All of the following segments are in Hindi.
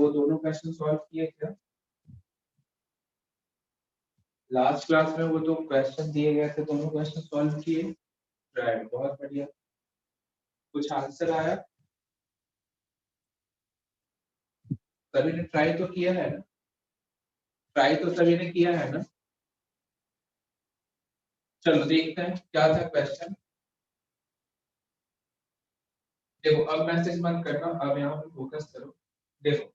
वो दोनों क्वेश्चन सॉल्व किए क्या? लास्ट क्लास में वो दो क्वेश्चन दिए गए थे, दोनों क्वेश्चन सॉल्व किए? राइट, बहुत बढ़िया। कुछ आंसर आया? सभी ने ट्राई तो किया है ना? ट्राई तो सभी ने किया है ना? चलो देखते हैं क्या था क्वेश्चन। देखो अब मैसेज मत करना, अब यहाँ पे फोकस करो। देखो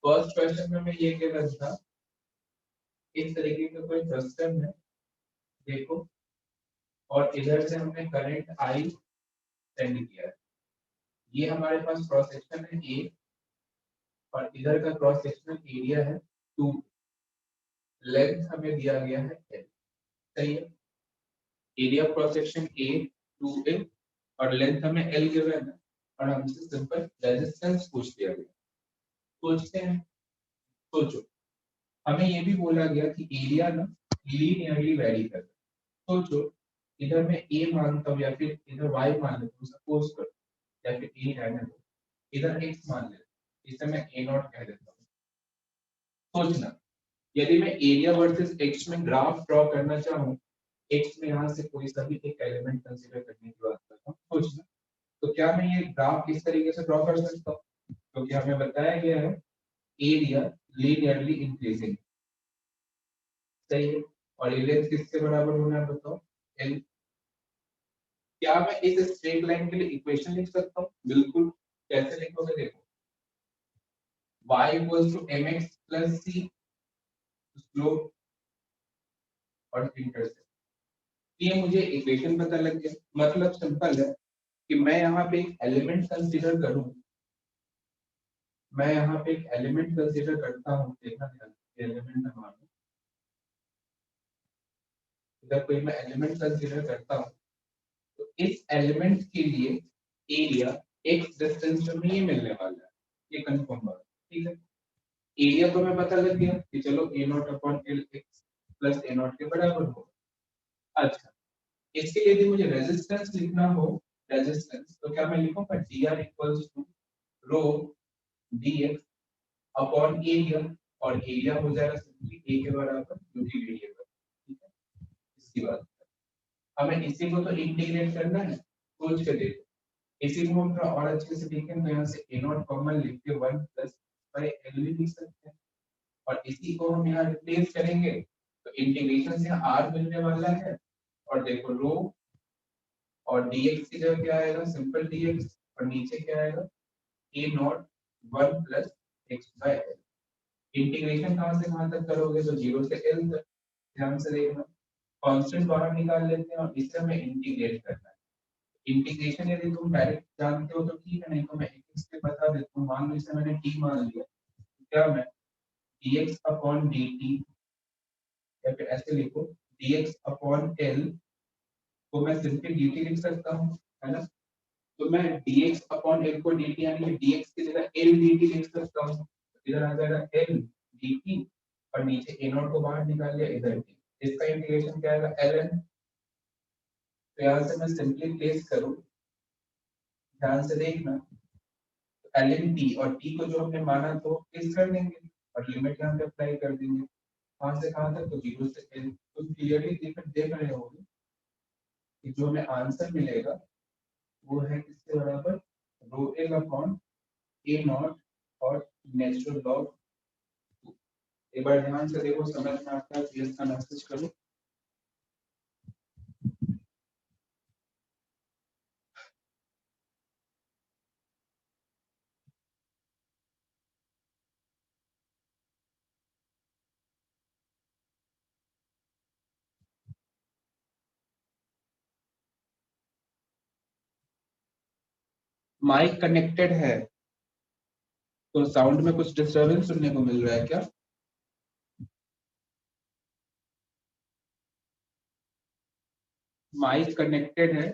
फर्स्ट क्वेश्चन में मैं ये कह रहा था, इस तरीके का कोई सिस्टम है, देखो, और इधर से हमने करंट आई सेंड किया है। ये हमारे पास क्रॉस सेक्शन है ए, और इधर का क्रॉस सेक्शनल एरिया है 2, लेंथ हमें दिया गया है एल, सही है। Area cross section A 2a और लेंथ हमें एल गिवन है, और हमसे सिंपल रेजिस्टेंस पूछ लिया गया। सोचते हैं, सोचो, हमें ये भी बोला गया कि एरिया ना लीनियरली वेरी करता है। सोचो इधर मैं ए मानता हूँ या फिर इधर वाई मान लेता हूँ, सपोज करो, या फिर ए रहने दो, इधर एक्स मान लेता हूँ, इसे मैं ए नॉट कह देता हूँ। सोचना, यदि मैं एरिया वर्सेस एक्स में ग्राफ ड्रॉ करना चाहूँ, एक्स में यहाँ से कोई सा भी एक एलिमेंट कंसीडर करने की बात करता हूँ, सोचना, तो क्या मैं ये ग्राफ इस तरीके से ड्रॉ कर सकता हूँ? क्योंकि हमें बताया गया है एरिया लीनियरली इंक्रीजिंग, सही है, और ये लेंथ किसके बराबर होना है बताओ? एल। क्या मैं इस स्ट्रेट लाइन के लिए इक्वेशन लिख सकता हूँ? बिल्कुल। कैसे लिखोगे? देखो, y equals to mx plus c, slope और इंटरसेप्ट। ये मुझे इक्वेशन पता लग गया। मतलब सिंपल है कि मैं यहाँ पे एक एलिमेंट कंसीडर करूँ, मैं यहाँ पे एक एलिमेंट कंसीडर करता हूँ, देखना ध्यान, एलिमेंट हमारा इधर कोई मैं एलिमेंट कंसीडर करता हूँ, तो इस एलिमेंट के लिए एरिया x डिस्टेंस में ये मिलने वाला है, ये कंफर्म बात, ठीक है। एरिया को मैं पता लग गया कि चलो a not upon l x plus a not के बराबर होगा। अच्छा, इसके लिए यदि मुझे रेजिस्टेंस लिखना हो, रेजिस्टेंस, तो क्या मैं लिखूंगा dr equals to rho dx upon area, और एरिया हो जाएगा सिंपली a के बराबर, जो कि वेरिएबल, ठीक है। इसकी बात हमें इसी को तो इंटीग्रेट करना है, सोच के देखो, इसी को हम थोड़ा और अच्छे से देखें तो यहाँ से a नॉट कॉमन लिख के 1 प्लस बाय l भी लिख सकते हैं, और इसी को हम यहाँ रिप्लेस करेंगे तो इंटीग्रेशन से r मिलने वाला है, और देखो रो और dx की जगह क्या आएगा? सिंपल dx, और नीचे क्या आएगा? a naught 1 plus x by l। Integration कहाँ से कहाँ तक करोगे? तो 0 से l तक। ध्यान से देखना, कांस्टेंट बाहर निकाल लेते हैं और इसे हमें इंटीग्रेट करना है। इंटीग्रेशन यदि तुम डायरेक्ट जानते हो तो ठीक है, नहीं तो मैं एक स्टेप बता देता हूँ। मान लो इसे मैंने t मान लिया, तो क्या मैं dx अपॉन dt, या फिर ऐसे लिखो dx अपॉन l को मैं सिंपली dt लिख सकता हूँ, है ना। तो मैं dx अपॉन l को dt यानी कि dx की जगह l dt लिख सकता हूँ, इधर आ जाएगा l dt, और नीचे a नॉट को बाहर निकाल लिया, इधर t, इसका इंटीग्रेशन क्या आएगा? ln। तो यहाँ से मैं सिंपली प्लेस करूँ, ध्यान से देखना, ln t, और t को जो हमने माना तो प्लेस कर देंगे, और लिमिट यहाँ पे अप्लाई कर देंगे, कहाँ से कहाँ तक? तो 0 से l। तो क्लियरली देख रहे होंगे कि जो हमें आंसर मिलेगा वो है किसके बराबर? Rho L upon A not और नेचुरल लॉग 2। एक बार ध्यान से देखो, समझ में आता है, प्लीज का मैसेज करो। माइक कनेक्टेड है तो साउंड में कुछ डिस्टरबेंस सुनने को मिल रहा है क्या? माइक कनेक्टेड है,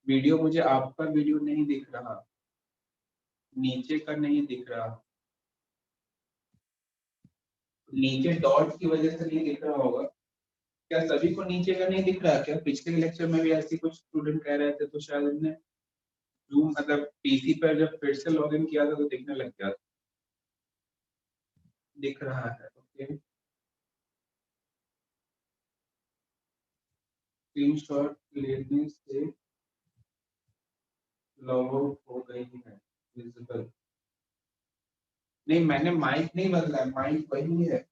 वीडियो मुझे आपका वीडियो नहीं दिख रहा, नीचे का नहीं दिख रहा, नीचे डॉट की वजह से नहीं दिख रहा होगा क्या? सभी को नीचे का नहीं दिख रहा क्या? पिछले लेक्चर में भी ऐसे कुछ स्टूडेंट कह रहे थे, तो शायद उन्हें जूम मतलब पीसी पर जब फिर से लॉगिन किया था तो दिखने लग गया था। दिख रहा है ओके। स्क्रीनशॉट लेने से लॉग आउट हो गई है विजिबल। नहीं मैंने माइक नहीं बदला है, माइक वही है,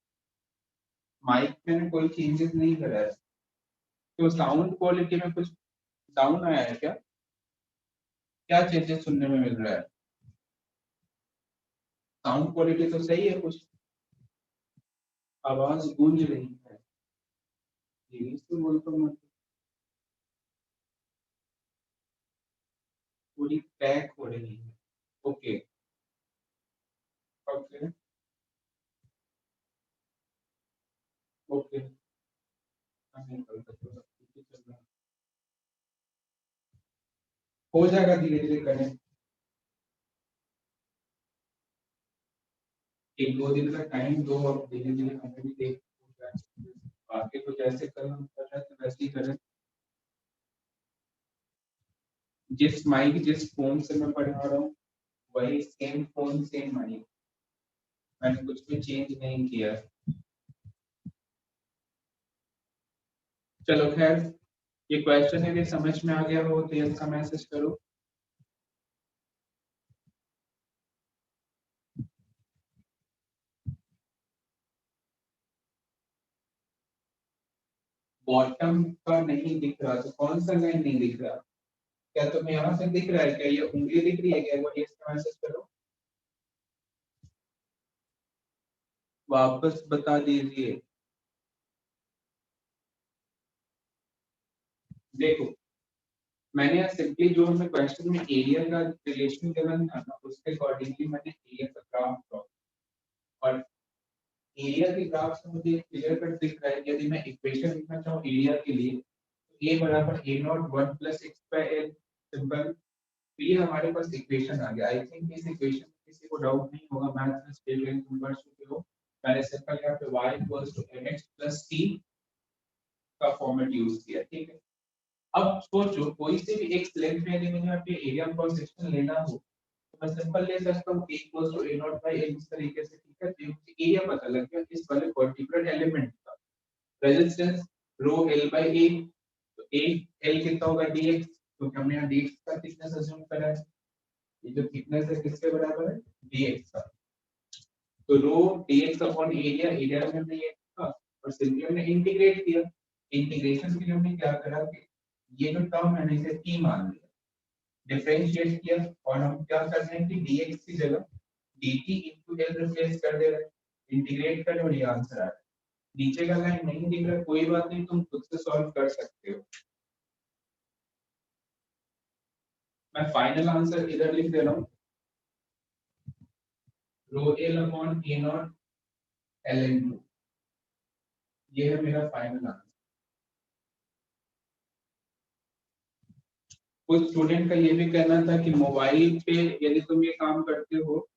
माइक मैंने कोई चेंजेस नहीं करा है। तो साउंड क्वालिटी में कुछ डाउन आया है क्या? क्या चेंजेस सुनने में मिल रहा है? साउंड क्वालिटी तो सही है, कुछ आवाज गूंज रही है, यही तो बोलता हूँ मैं, पूरी पैक हो रही है। Okay okay okay. हो जाएगा धीरे धीरे करें, एक दो दिन का टाइम दो और धीरे धीरे हमें भी देख आगे तो जैसे कल हम कर रहे थे वैसे ही करें। जिस माइक जिस फोन से मैं पढ़ा रहा हूँ वही सेम फोन सेम माइक, मैंने कुछ भी चेंज नहीं किया। चलो खैर, ये क्वेश्चन यदि समझ में आ गया हो तो यस का मैसेज करो। बॉटम का नहीं दिख रहा तो कौन सा लाइन नहीं दिख रहा? क्या तुम्हें यहाँ से दिख रहा है? क्या ये उंगली दिख रही है क्या? वो यस का मैसेज करो, वापस बता दीजिए। देखो मैंने यहाँ सिंपली जो हमें क्वेश्चन में एरिया का रिलेशन गिवन था ना उसके अकॉर्डिंगली मैंने एरिया का ग्राफ ड्रॉ, और एरिया के ग्राफ से मुझे क्लियर कट दिख रहा है कि यदि मैं इक्वेशन लिखना चाहूँ एरिया के लिए तो ए बराबर A naught one plus X by L simple. तो ये हमारे पास इक्वेशन आ गया। आई थिंक इस इक्वेशन में किसी को डाउट नहीं होगा, मैथ्स में स्टेट लाइन तुम पढ़ चुके हो। मैंने सिंपल यहाँ पे y equals to mx plus c का फॉर्मेट यूज किया, ठीक है। अब सोचो कोई से भी एक लेंथ में यदि मुझे यहाँ पे एरिया क्रॉस सेक्शन लेना हो तो मैं सिंपल ले सकता हूँ a equals to a naught by l इस तरीके से, ठीक है। तो मुझे एरिया पता लग गया इस वाले पर्टिकुलर एलिमेंट का। Resistance rho l by a, तो a l कितना होगा dx, क्योंकि हमने यहाँ dx का थिकनेस अज्यूम करा है। ये जो थिकनेस है किसके बराबर है? dx का। तो रो dx अपॉन एरिया, एरिया में हमने ये लिखा और सिंपली हमने इंटीग्रेट किया। इंटीग्रेशन के लिए हमने क्या करा कि ये जो टर्म है ना इसे t मान लिया, डिफरेंशिएट किया और हम क्या कर रहे हैं कि dx की जगह dt into l रिप्लेस कर दे रहे हैं, इंटीग्रेट करें और ये आंसर आ रहा है। नीचे का लाइन नहीं दिख रहा, कोई बात नहीं, तुम खुद से सॉल्व कर सकते हो। मैं फाइनल आंसर इधर लिख दे रहा हूँ, रो l upon a not ln2, ये है मेरा फाइनल आंसर। कुछ स्टूडेंट का ये भी कहना था कि मोबाइल पे यदि तुम ये काम करते हो,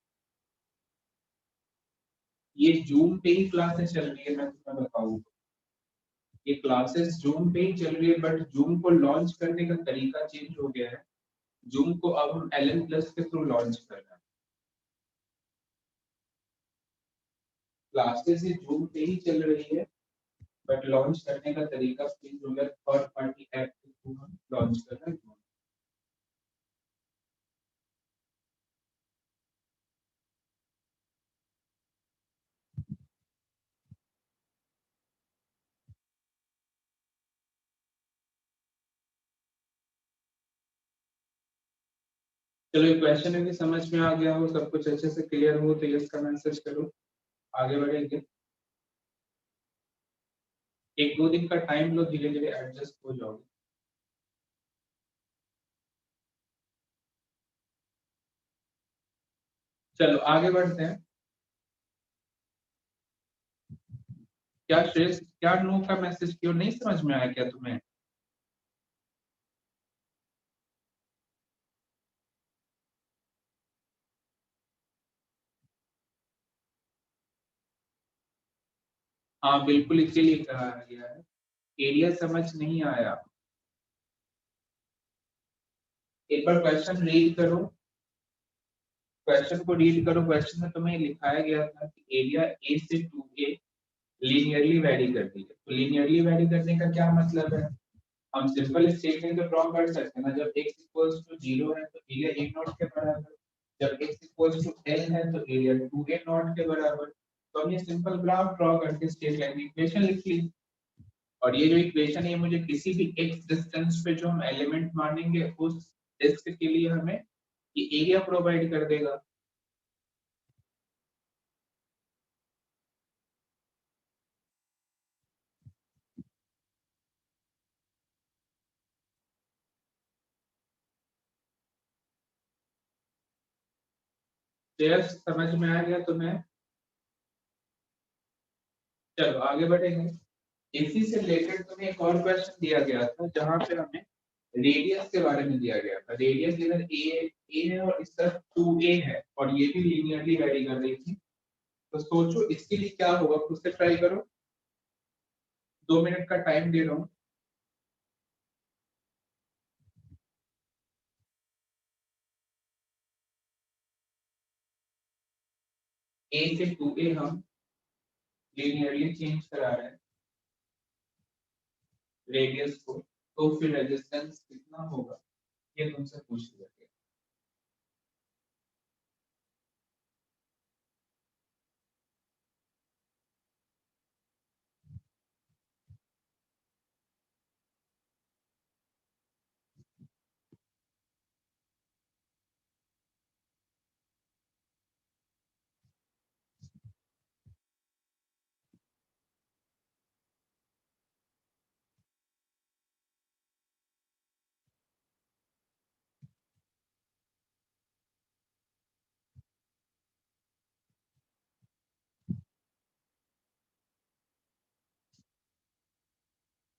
ये जूम पे ही क्लासेस चल रही है, मैं तुम्हें बताऊं ये क्लासेस जूम पे ही चल रही है, बट जूम को लॉन्च करने का तरीका चेंज हो गया है। जूम को अब हम एलएन प्लस के थ्रू लॉन्च कर रहे हैं। क्लासेस ही जूम पे ही चल रही है, बट लॉन्च करने का तरीका चेंज हो गया, थर्ड पार्टी ऐप के थ्रू हम लॉन्च कर रहे हैं। चलो क्वेश्चन यदि समझ में आ गया हो, सब कुछ अच्छे से क्लियर हो तो यस का मैसेज करो, आगे बढ़ेंगे। एक दो दिन का टाइम लो, धीरे धीरे एडजस्ट हो जाओगे। चलो आगे बढ़ते हैं। क्या श्रेष्ठ, क्या नो का मैसेज क्यों नहीं समझ में आया क्या तुम्हें? हाँ बिल्कुल इसीलिए कहा गया है, एरिया समझ नहीं आया। एक बार क्वेश्चन रीड करो, क्वेश्चन को रीड करो। क्वेश्चन में तुम्हें लिखाया गया था कि एरिया ए से 2a लीनियरली वैरी करती है। तो लीनियरली वैरी करने का क्या मतलब है? हम सिंपल स्टेटमेंट तो ड्रॉ कर सकते हैं ना, जब x इक्वल्स टू 0 है तो एरिया a नॉट के बराबर, जब x इक्वल्स टू l है तो एरिया 2a नॉट के बराबर। तो हम ये सिंपल ग्राफ ड्रॉ करके स्टेट लाइन इक्वेशन लिख ली। और ये जो इक्वेशन है मुझे किसी भी x डिस्टेंस पे जो हम एलिमेंट मानेंगे उस डिस्क के लिए हमें ये एरिया प्रोवाइड कर देगा। जस्ट समझ में आ गया तुम्हें? चलो आगे बढ़ेंगे। इसी से रिलेटेड तुम्हें एक और क्वेश्चन दिया गया था जहां पे हमें रेडियस के बारे में दिया गया था। रेडियस इधर ए है और इस तरफ 2a है और ये भी लीनियरली वैरी कर रही थी। तो सोचो इसके लिए क्या होगा, खुद से ट्राई करो। 2 मिनट का टाइम दे रहा हूँ। ए से 2a हम लीनियरली चेंज करा रहे हैं रेडियस को, तो फिर रेजिस्टेंस कितना होगा ये तुमसे पूछ लिया गया।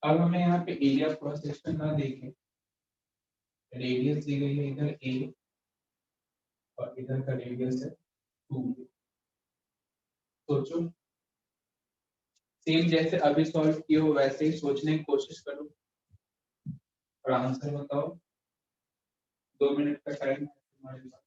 अब हमें यहाँ पे एरिया क्रॉस सेक्शन ना देखें, रेडियस दी गई है इधर a और इधर का रेडियस है 2। सोचो सेम जैसे अभी सॉल्व किए हो वैसे ही सोचने की कोशिश करो और आंसर बताओ। 2 मिनट का टाइम है तुम्हारे पास।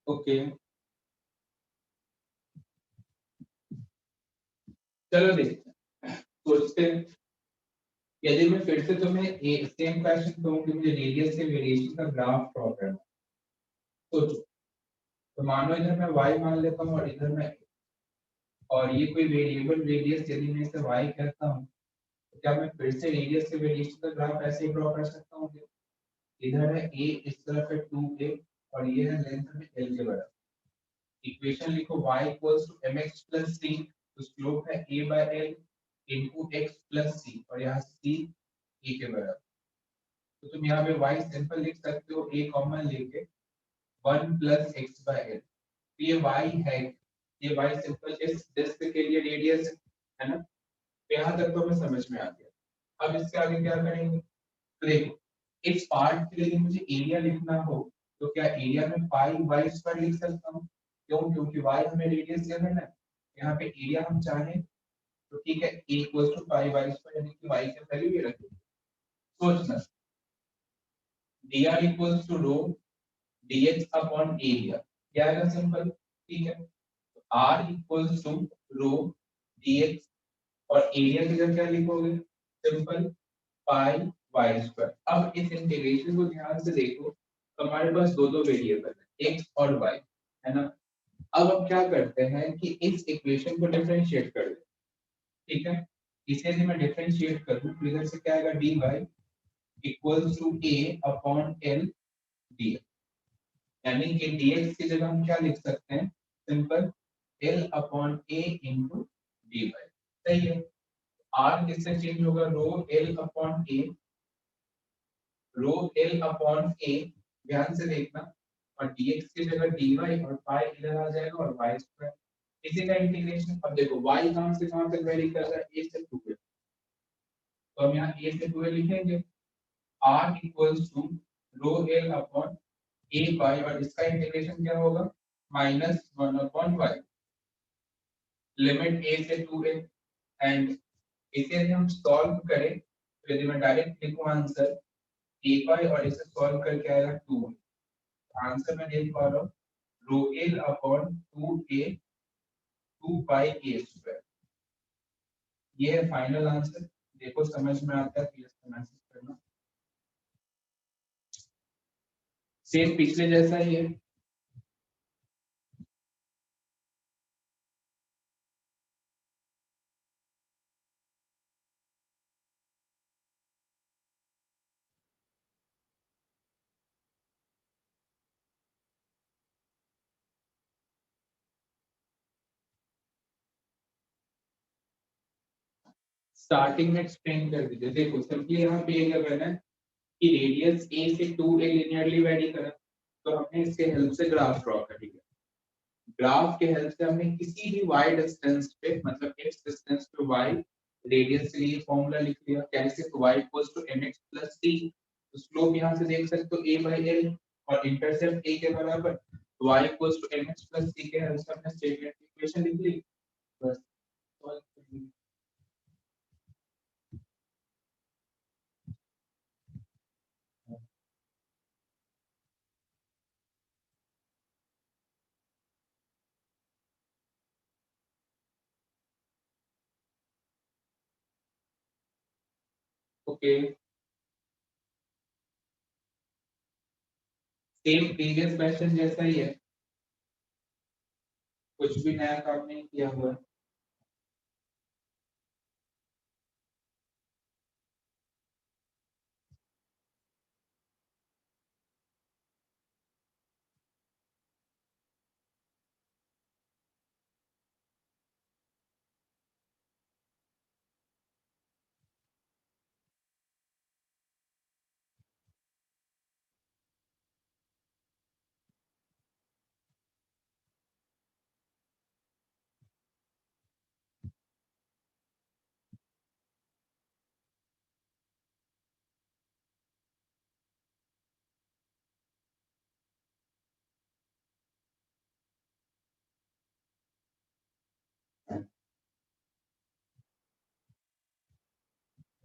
ओके, चलो देखते हैं, सोचते हैं। यदि मैं फिर से तुम्हें सेम क्वेश्चन कहूँ कि मुझे रेडियस से वेरिएशन का ग्राफ ड्रॉ करना, सोचो। तो मानो इधर मैं y मान लेता हूँ और इधर मैं, और ये कोई वेरिएबल रेडियस यदि मैं इसे y कहता हूँ, तो क्या मैं फिर से रेडियस से वेरिएशन का ग्राफ ऐसे ही ड्रॉ कर सकता हूँ? इधर है a, इस तरफ है 2a, और ये है लेंथ में l के बराबर। इक्वेशन लिखो y equals to mx plus c, तो स्लोप है a by l into x plus c, और यहाँ c a के बराबर। तो तुम यहाँ पे y सिंपल लिख सकते हो a कॉमन लेके 1 प्लस x बाय l। तो ये y है, ये y सिंपल इस डिस्क के लिए रेडियस है ना। तो यहाँ तक तो हमें समझ में आ गया। अब इसके आगे क्या करेंगे? तो देखो, इस पार्ट के लिए मुझे एरिया लिखना हो तो क्या एरिया में पाई वाई स्क्वायर लिख सकता हूँ? क्यों? क्योंकि y हमें रेडियस गिवन है ना। यहाँ पे एरिया हम चाहें तो ठीक है, a equals to pi y square, यानी कि y की वैल्यू ये रखेंगे। सोचना, dr equals to rho dx upon area, क्या आएगा? सिंपल, ठीक है। तो r equals to rho dx, और एरिया की जगह क्या लिखोगे? Simple pi y square. अब इस इंटीग्रेशन को ध्यान से देखो, तो हमारे पास दो दो वेरिएबल है, x और y, है ना। अब हम क्या करते हैं कि इस इक्वेशन को डिफरेंशिएट कर दें, ठीक है। इसे यदि मैं डिफरेंशिएट करूं तो इधर से क्या आएगा? dy equals to a upon l dx, यानी कि dx की जगह हम क्या लिख सकते हैं? Simple l upon a into dy। सही है। r किससे चेंज होगा? Rho l upon a, rho l upon a, ध्यान से देखना, और dx की जगह dy, और पाई इधर आ जाएगा और y स्क्वायर। इसी का इंटीग्रेशन। अब देखो y कहां से कहां तक वेरी कर रहा है? a से 2a, तो हम यहाँ a से 2a लिखेंगे। r equals to rho l upon a pi, और इसका इंटीग्रेशन क्या होगा? Minus 1 upon y, limit a से 2a। एंड इसे यदि हम सॉल्व करें, तो यदि मैं डायरेक्ट लिखूं आंसर a पाई और इसे सॉल्व करके आएगा 2, आंसर मैं देख पा रहा हूँ रो l upon 2a 2 pi a square. ये है फाइनल आंसर। देखो समझ में आता है, प्लीज मैसेज करना। सेम पिछले जैसा ही है। स्टार्टिंग में एक्सप्लेन कर दीजिए। देखो सिंपली यहाँ पे ये गिवन है कि रेडियस a से 2a लिनियरली वेरी करा, तो हमने इसके हेल्प से ग्राफ ड्रॉ कर लिया। ग्राफ के हेल्प से हमने किसी भी y डिस्टेंस पे, मतलब x डिस्टेंस पे y रेडियस के लिए फॉर्मूला लिख लिया। कैसे? तो y equals to mx plus c, तो स्लोप यहां से देख सकते हो a बाय l, और इंटरसेप्ट a के बराबर, तो y equals to mx plus c के हेल्प से हमने स्टेटमेंट इक्वेशन लिख ली। बस solve कर ली। ओके, सेम प्रीवियस क्वेश्चन जैसा ही है, कुछ भी नया काम नहीं किया हुआ है।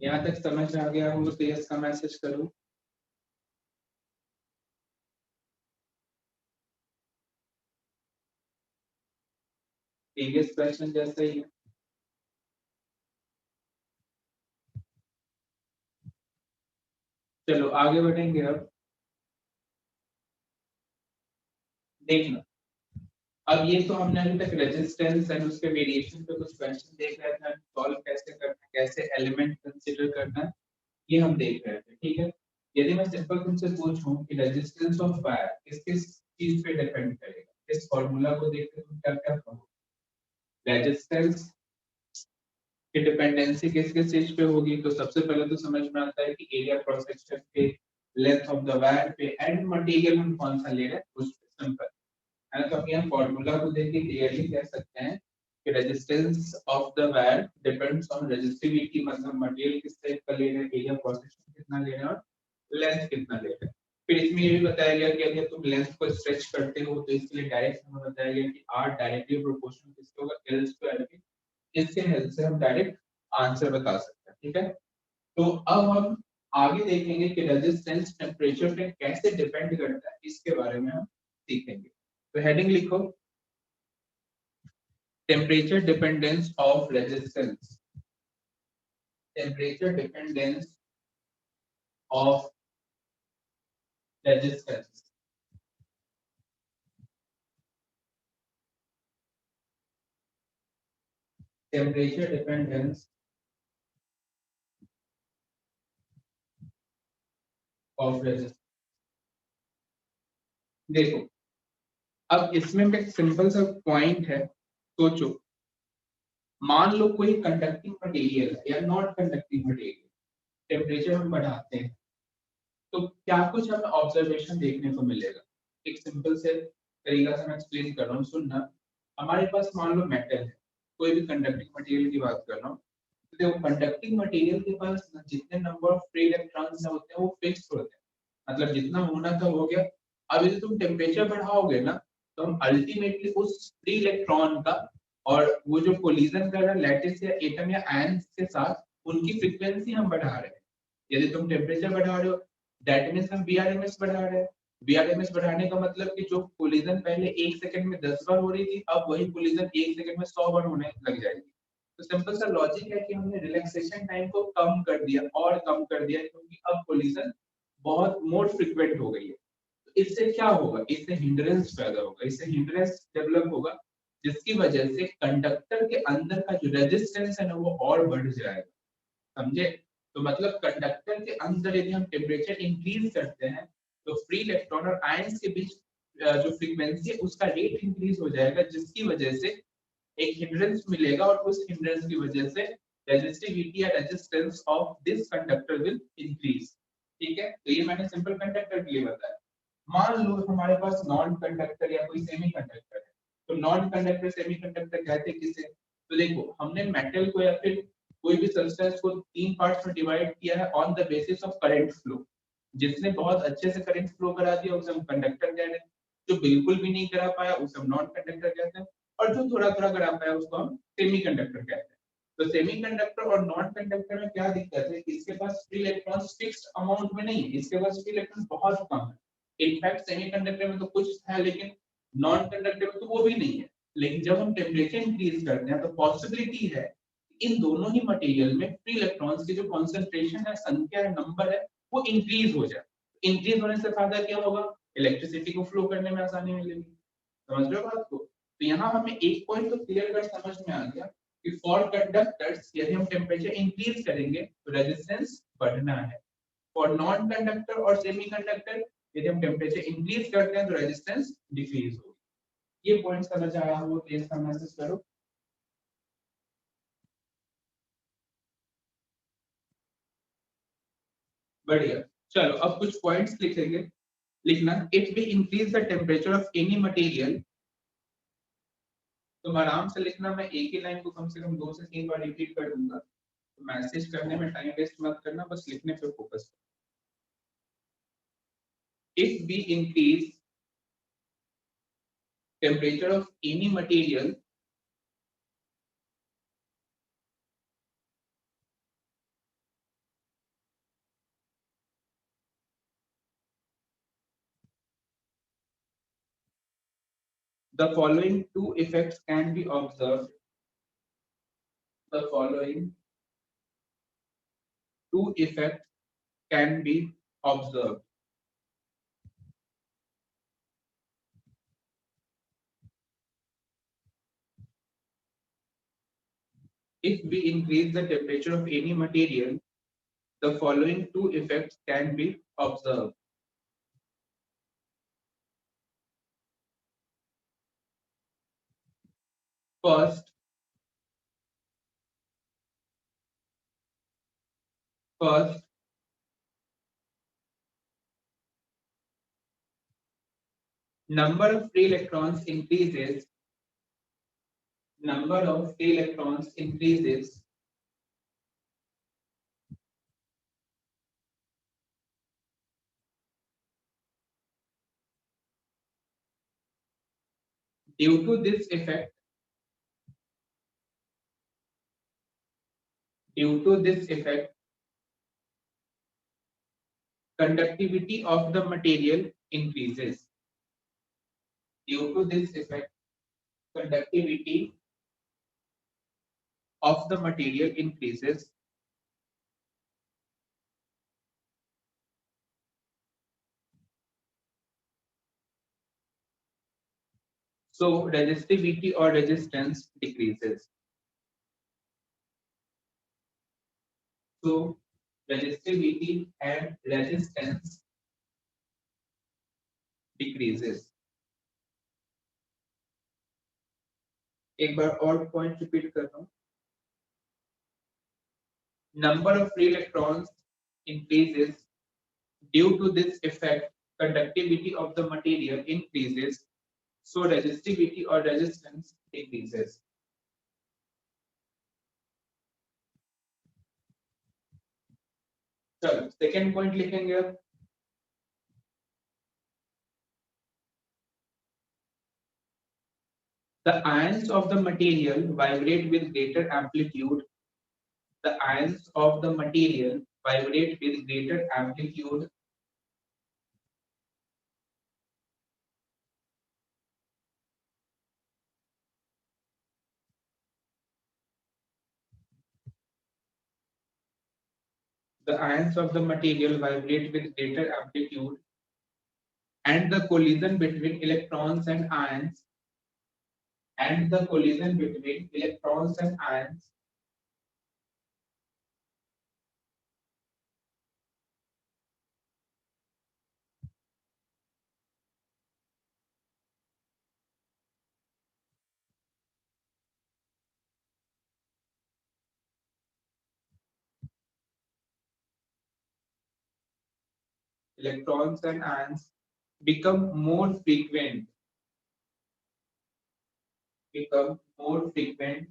यहाँ तक समझ आ गया हो तो यस का मैसेज करो। प्रीवियस क्वेश्चन जैसा ही है। चलो आगे बढ़ेंगे। अब देखना, अब ये तो हमने अभी तक रेजिस्टेंस एंड उसके वेरिएशन पे कुछ क्वेश्चन देख रहे थे, सॉल्व कैसे करना है, कैसे एलिमेंट कंसीडर करना है, ये हम देख रहे थे। ठीक है, यदि मैं सिंपल तुमसे पूछूं कि रेजिस्टेंस ऑफ वायर किस किस चीज पे डिपेंड करेगा, इस फॉर्मूला को देख के तुम क्या क्या कहोगे? रेजिस्टेंस की डिपेंडेंसी किस किस चीज पे होगी? तो सबसे पहले तो समझ में आता है कि एरिया क्रॉस सेक्शन पे, लेंथ ऑफ द वायर पे, एंड मटेरियल हम कौन सा ले रहे हैं उस पे। सिंपल है। तो हम यहाँ फॉर्मूला को देख के क्लियरली कह सकते हैं कि resistance of the wire depends on resistivity, मतलब मटेरियल किस टाइप का ले रहे हैं, एरिया क्रॉस सेक्शन कितना ले रहे हैं और लेंथ कितना ले रहे हैं। फिर इसमें ये भी बताया गया कि अगर तुम लेंथ को स्ट्रेच करते हो तो इसके लिए डायरेक्ट हमें बताया गया कि r डायरेक्टली प्रोपोर्शनल किसके होगा, l स्क्वायर के। इसके हेल्प से हम डायरेक्ट आंसर बता सकते हैं। ठीक है, तो अब हम आगे देखेंगे कि रेजिस्टेंस टेम्परेचर पे कैसे डिपेंड करता है, इसके बारे में हम सीखेंगे। तो हेडिंग लिखो, temperature dependence of resistance. Temperature dependence of resistance. Temperature dependence of resistance. देखो, अब इसमें एक सिंपल सा पॉइंट है, सोचो। मान लो कोई कंडक्टिंग मटेरियल है या नॉन कंडक्टिंग मटेरियल, टेम्परेचर हम बढ़ाते हैं तो क्या कुछ हमें ऑब्जर्वेशन देखने को मिलेगा। एक सिंपल से तरीका से मैं एक्सप्लेन कर रहा हूँ, सुनना। हमारे पास मान लो मेटल है, कोई भी कंडक्टिंग मटेरियल की बात कर रहा हूँ, तो देखो कंडक्टिंग मटेरियल के पास जितने नंबर ऑफ फ्री इलेक्ट्रॉन्स होते हैं वो फिक्स्ड होते हैं, मतलब जितना होना था हो गया। अब यदि तुम टेम्परेचर बढ़ाओगे ना, तो हम अल्टीमेटली उस फ्री इलेक्ट्रॉन का और वो जो कोलिजन कर रहा है लैटिस या एटम या आयंस के साथ, उनकी फ्रीक्वेंसी हम बढ़ा रहे हैं। यदि तुम टेम्परेचर बढ़ा रहे हो, दैट मींस हम बीआरएमएस बढ़ा रहे हैं। बीआरएमएस बढ़ाने का मतलब कि जो कोलिजन पहले 1 सेकंड में 10 बार हो रही थी, अब वही कोलिजन 1 सेकंड में 100 बार होने लग जाएगी। तो सिंपल सा लॉजिक है कि हमने रिलैक्सेशन टाइम को कम कर दिया और कम कर दिया, क्योंकि अब कोलिजन बहुत मोर फ्रीक्वेंट हो गई है। तो इससे क्या होगा, इससे हिंड्रेंस पैदा होगा, इससे हिंड्रेंस डेवलप होगा, जिसकी वजह से कंडक्टर के अंदर का जो रेजिस्टेंस है ना वो और बढ़ जाएगा। समझे? तो मतलब कंडक्टर के अंदर यदि हम टेम्परेचर इंक्रीज करते हैं तो फ्री इलेक्ट्रॉन और आयंस के बीच जो फ्रीक्वेंसी है उसका रेट इंक्रीज हो जाएगा, जिसकी वजह से एक हिंड्रेंस मिलेगा, और उस हिंड्रेंस की वजह से रेजिस्टिविटी या resistance of this conductor will increase. ठीक है, तो ये मैंने सिंपल कंडक्टर के लिए बताया। मान लो हमारे पास नॉन कंडक्टर या कोई सेमी कंडक्टर है, तो नॉन कंडक्टर सेमी कंडक्टर कहते हैं किसे? तो देखो, हमने मेटल को या फिर कोई भी सब्सटेंस को 3 पार्ट्स में डिवाइड किया है on the basis of current flow. जिसने बहुत अच्छे से करंट फ्लो करा दिया उसे हम कंडक्टर कह रहे हैं, जो बिल्कुल भी नहीं करा पाया उसे हम नॉन कंडक्टर कहते हैं, और जो थोड़ा थोड़ा करा पाया उसको हम सेमी कंडक्टर कहते हैं। तो सेमी कंडक्टर और नॉन कंडक्टर में क्या दिक्कत है कि इसके पास फ्री इलेक्ट्रॉन फिक्स्ड अमाउंट में नहीं है, इसके पास फ्री इलेक्ट्रॉन बहुत कम है। इनफैक्ट सेमी कंडक्टर में तो कुछ है, लेकिन नॉन कंडक्टर में तो वो भी नहीं है। लेकिन जब हम टेम्परेचर इंक्रीज करते हैं तो पॉसिबिलिटी है इन दोनों ही मटेरियल में फ्री इलेक्ट्रॉन्स की जो कॉन्सेंट्रेशन है, संख्या है, नंबर है, वो इंक्रीज हो जाए। इंक्रीज होने से फायदा क्या होगा? इलेक्ट्रिसिटी को फ्लो करने में आसानी मिलेगी। समझ रहे हो बात को? तो यहाँ हमें एक पॉइंट तो क्लियर कर समझ में आ गया कि फॉर कंडक्टर्स यदि हम टेम्परेचर इंक्रीज करेंगे तो रेजिस्टेंस बढ़ना है। फॉर नॉन कंडक्टर और सेमी कंडक्टर यदि हम टेम्परेचर इंक्रीज करते हैं तो रेजिस्टेंस डिक्रीज होगी। ये पॉइंट समझ आया हो तो इसका मैसेज करो। बढ़िया। चलो अब कुछ पॉइंट्स लिखेंगे। लिखना, if we increase the temperature of any material. तुम आराम से लिखना, मैं एक ही लाइन को कम से कम 2 से 3 बार रिपीट कर दूंगा, तो मैसेज करने में टाइम वेस्ट मत करना, बस लिखने पे focus. If we increase temperature of any material, The following two effects can be observed. The following two effects can be observed. If we increase the temperature of any material, the following two effects can be observed. First, number of free electrons increases. Number of free electrons increases due to this effect. Due to this effect, conductivity of the material increases. Due to this effect, conductivity of the material increases. So resistivity or resistance decreases. So resistivity and resistance decreases. एक बार और point repeat कर रहा हूँ. Number of free electrons increases. Due to this effect, conductivity of the material increases. So resistivity or resistance decreases. चलो second point लिखेंगे अब. The ions of the material vibrate with greater amplitude. The ions of the material vibrate with greater amplitude. The ions of the material vibrate with greater amplitude, and the collision between electrons and ions become more frequent.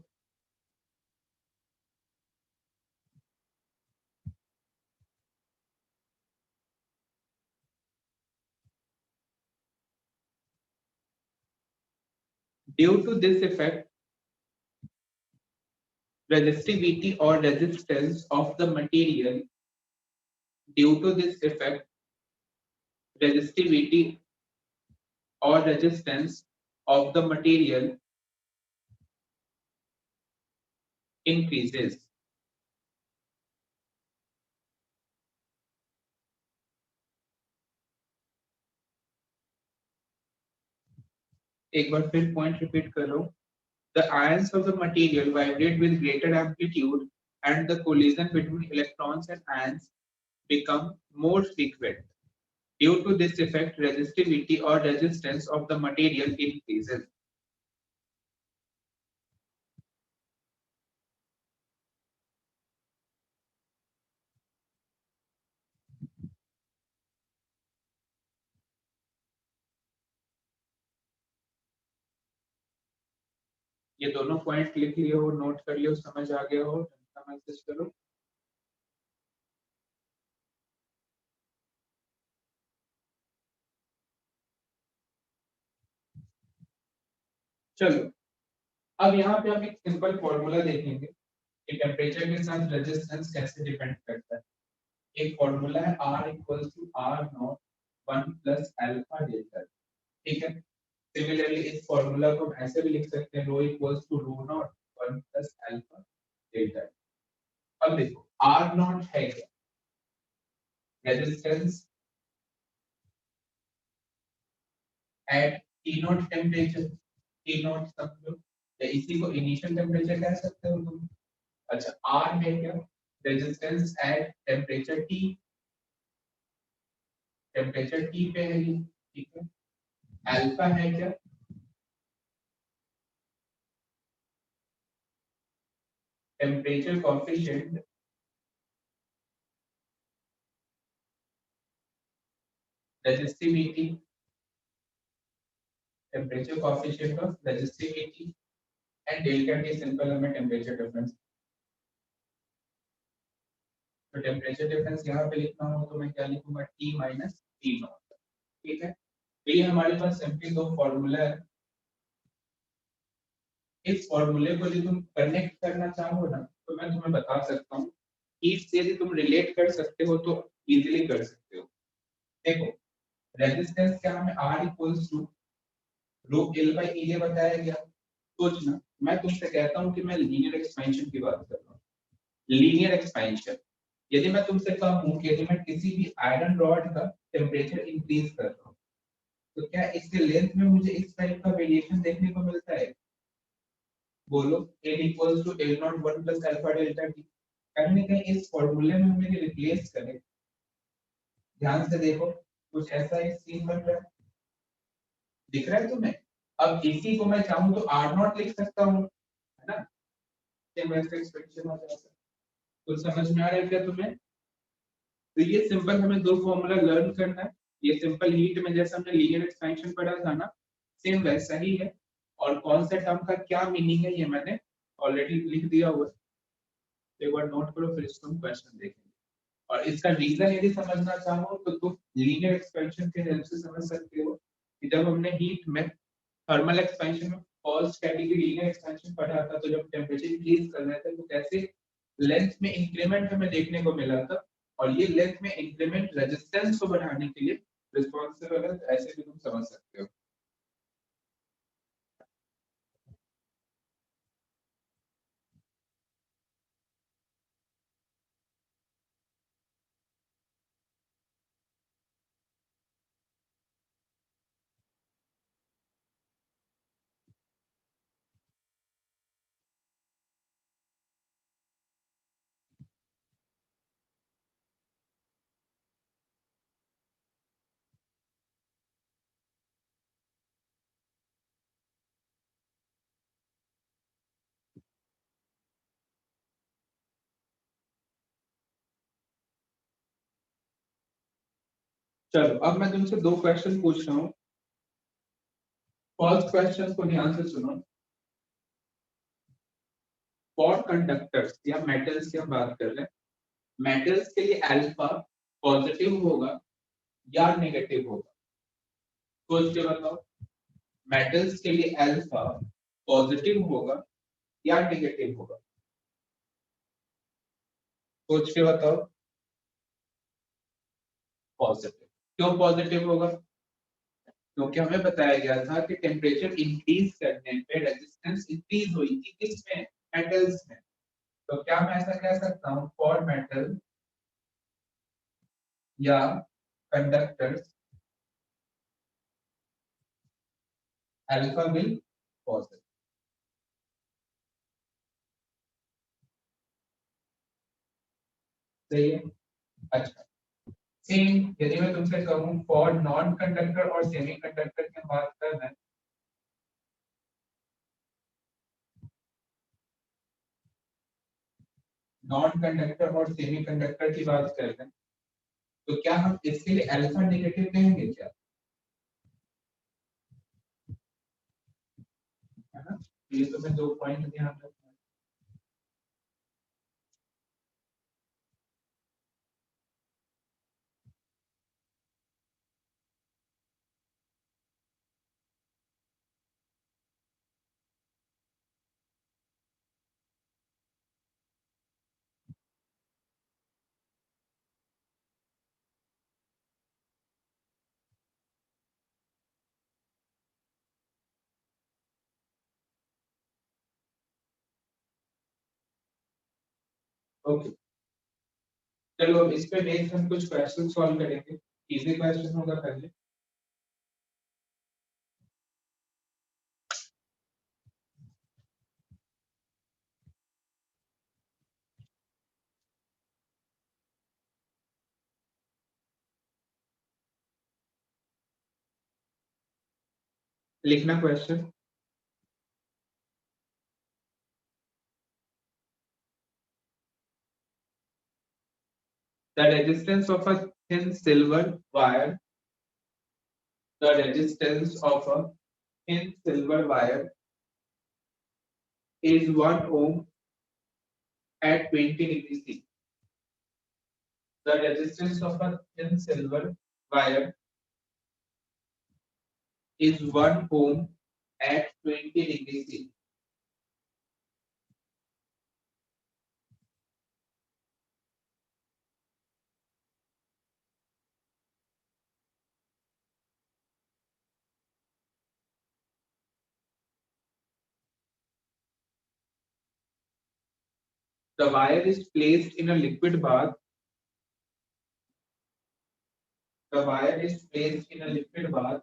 Due to this effect, resistivity or resistance of the material. Due to this effect, resistivity or resistance of the material increases. एक बार फिर point repeat करो. The ions of the material vibrate with greater amplitude, and the collision between electrons and ions become more frequent. Due to this effect, resistivity or resistance of the material increases. ये दोनों पॉइंट लिख लिए हो, नोट कर लियो, समझ आ गया हो, मैसेज करो. चलो अब यहाँ पे हम एक सिंपल फॉर्मूला देखेंगे कि टेम्परेचर के साथ रेजिस्टेंस कैसे डिपेंड करता है. एक फॉर्मूला है R equals to R naught 1 plus alpha delta. ठीक है. सिमिलरली इस फॉर्मूला को हम ऐसे भी लिख सकते हैं rho equals to rho naught 1 plus alpha delta. अब देखो आर नॉट है क्या, resistance at T naught temperature, T naught समझो या इसी को इनिशियल टेम्परेचर कह सकते हो तुम। अच्छा आर है क्या, resistance at temperature T, temperature T पे है ये, ठीक है। अल्फा है क्या, temperature coefficient resistivity, temperature coefficient of resistivity and delta T simple हमें टेम्परेचर डिफरेंस। तो टेम्परेचर डिफरेंस यहाँ पे लिखना हो तो मैं क्या लिखूंगा टी माइनस टी नॉट, ठीक है। तो ये हमारे पास सिंपली दो फॉर्मूला है। इस फॉर्मूले को यदि तुम कनेक्ट करना चाहो ना तो मैं तुम्हें बता सकता हूँ, हीट से यदि तुम रिलेट कर सकते हो तो इजीली कर सकते हो। देखो रेजिस्टेंस क्या हमें R equals to rho L by E बताया गया। सोचना मैं तुमसे कहता हूँ कि मैं लीनियर एक्सपेंशन की बात कर रहा हूँ, लीनियर एक्सपेंशन। यदि मैं तुमसे कहूँ कि यदि मैं किसी भी आयरन रॉड का टेम्परेचर इंक्रीज कर रहा हूँ तो क्या इसके लेंथ में मुझे इस टाइप का वेरिएशन देखने को मिलता है? बोलो L equals to L naught 1 plus alpha delta t। कहीं ना कहीं इस फॉर्मूले में हमें रिप्लेस करें, ध्यान से देखो कुछ ऐसा एक सीन बन रहा है, दिख रहा है तुम्हें? अब इसी को मैं चाहूँ तो R नॉट लिख सकता हूँ, है ना, सेम वैसे एक्सप्रेशन हो जाएगा। तो समझ में आ रहा है क्या तुम्हें? तो ये सिंपल हमें दो फॉर्मूला लर्न करना है। ये सिंपल हीट में जैसे हमने लीनियर एक्सपेंशन पढ़ा था ना, सेम वैसा ही है। और कौन से टर्म का क्या मीनिंग है ये मैंने ऑलरेडी लिख दिया हुआ है, एक बार नोट करो फिर इसको हम क्वेश्चन देखेंगे। और इसका रीजन यदि समझना चाहो तो तुम लीनियर एक्सपेंशन के हेल्प से समझ सकते हो कि जब हमने हीट में थर्मल एक्सपेंशन में फर्स्ट कैटेगरी लीनियर एक्सपेंशन पढ़ा था तो जब टेम्परेचर इंक्रीज कर रहे थे तो कैसे लेंथ में इंक्रीमेंट हमें देखने को मिला था, और ये लेंथ में इंक्रीमेंट रेजिस्टेंस को बढ़ाने के लिए रिस्पॉन्सिबल है, ऐसे भी तुम समझ सकते हो। चलो अब मैं तुमसे दो क्वेश्चन पूछ रहा हूँ। फर्स्ट क्वेश्चन को ध्यान से सुनो। फॉर कंडक्टर्स या मेटल्स की हम बात कर रहे हैं, मेटल्स के लिए अल्फा पॉजिटिव होगा या नेगेटिव होगा? सोच के बताओ, मेटल्स के लिए अल्फा पॉजिटिव होगा या नेगेटिव होगा? सोच के बताओ। पॉजिटिव। क्यों पॉजिटिव होगा? क्योंकि हमें बताया गया था कि टेम्परेचर इंक्रीज करने पे रेजिस्टेंस इंक्रीज हुई थी किसमें, मेटल्स में। तो क्या मैं ऐसा कह सकता हूँ फॉर मेटल या कंडक्टर्स अल्फा विल पॉजिटिव? सही है। अच्छा सेम यदि मैं तुमसे कहूँ फॉर नॉन कंडक्टर और सेमी कंडक्टर की बात कर रहे हैं, नॉन कंडक्टर और सेमी कंडक्टर की बात कर रहे हैं, तो क्या हम इसके लिए अल्फा नेगेटिव कहेंगे क्या? है ना, ये तो मैं दो पॉइंट ध्यान रखना। ओके, चलो अब इस पे बेस्ड हम कुछ क्वेश्चन सॉल्व करेंगे। इजी क्वेश्चन होगा पहले। लिखना question. The resistance of a thin silver wire. The resistance of a thin silver wire is 1 ohm at 20 degrees C. The resistance of a thin silver wire is 1 ohm at 20 degrees C. The wire is placed in a liquid bath. The wire is placed in a liquid bath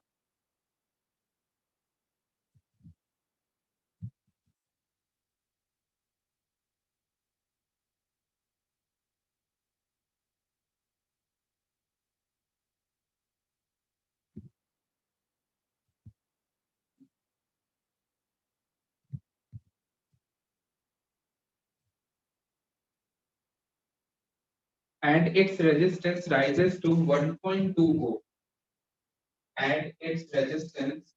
and its resistance rises to 1.2 ohm. And its resistance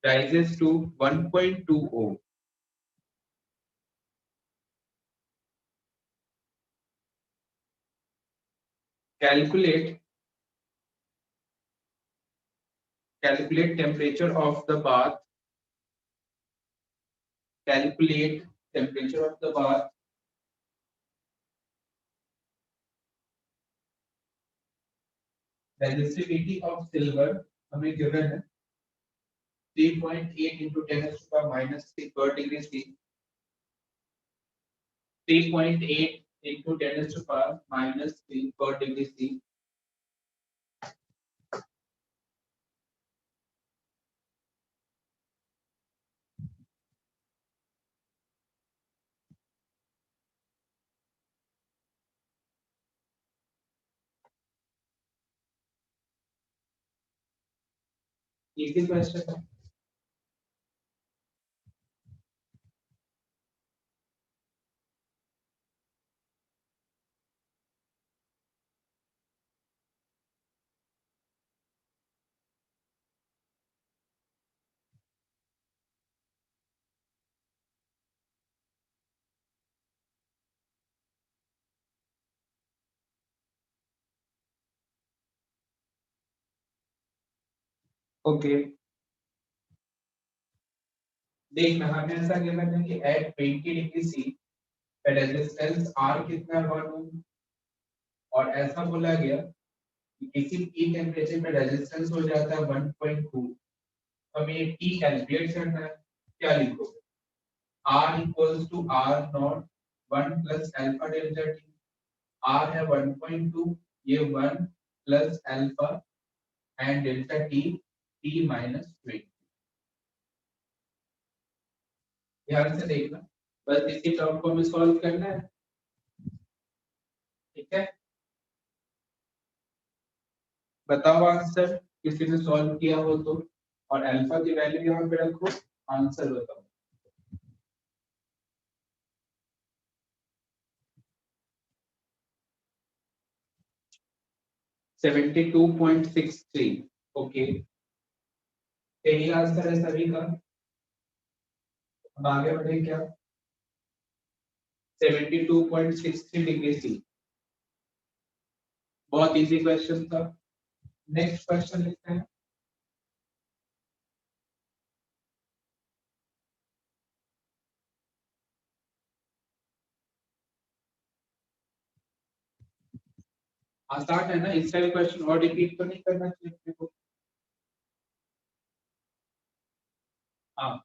rises to 1.2 ohm. Calculate temperature of the bath. Calculate temperature of the bath. Resistivity of silver हमें given है 3.8 into 10 to the power minus 3 per degree C. 3.8 into 10 to the power minus 3 per degree C. Easy question है। ओके, देखना हमें ऐसा गिवन है कि at 20 degree C resistance R कितना है 1 ओम, और ऐसा बोला गया कि किसी T टेम्परेचर में रेजिस्टेंस हो जाता है 1.2। हमें ये T कैलकुलेट करना है। क्या लिखोगे? R equals to R naught 1 plus alpha delta T। R है 1.2, ये 1 plus alpha and delta T, T minus 20। ध्यान से देखना, बस इसी टर्म को हमें सॉल्व करना है। ठीक है, बताओ आंसर किसी ने सॉल्व किया हो तो, और अल्फा की वैल्यू यहाँ पे रखो, आंसर बताओ। सेवेंटी 72.63। ओके, यही आंसर है सभी का। अब आगे बढ़े क्या? 72.63 डिग्री सी। बहुत इजी क्वेश्चन था। नेक्स्ट क्वेश्चन लिखते हैं। आसान है ना, इस टाइप क्वेश्चन और रिपीट तो नहीं करना चाहिए। हाँ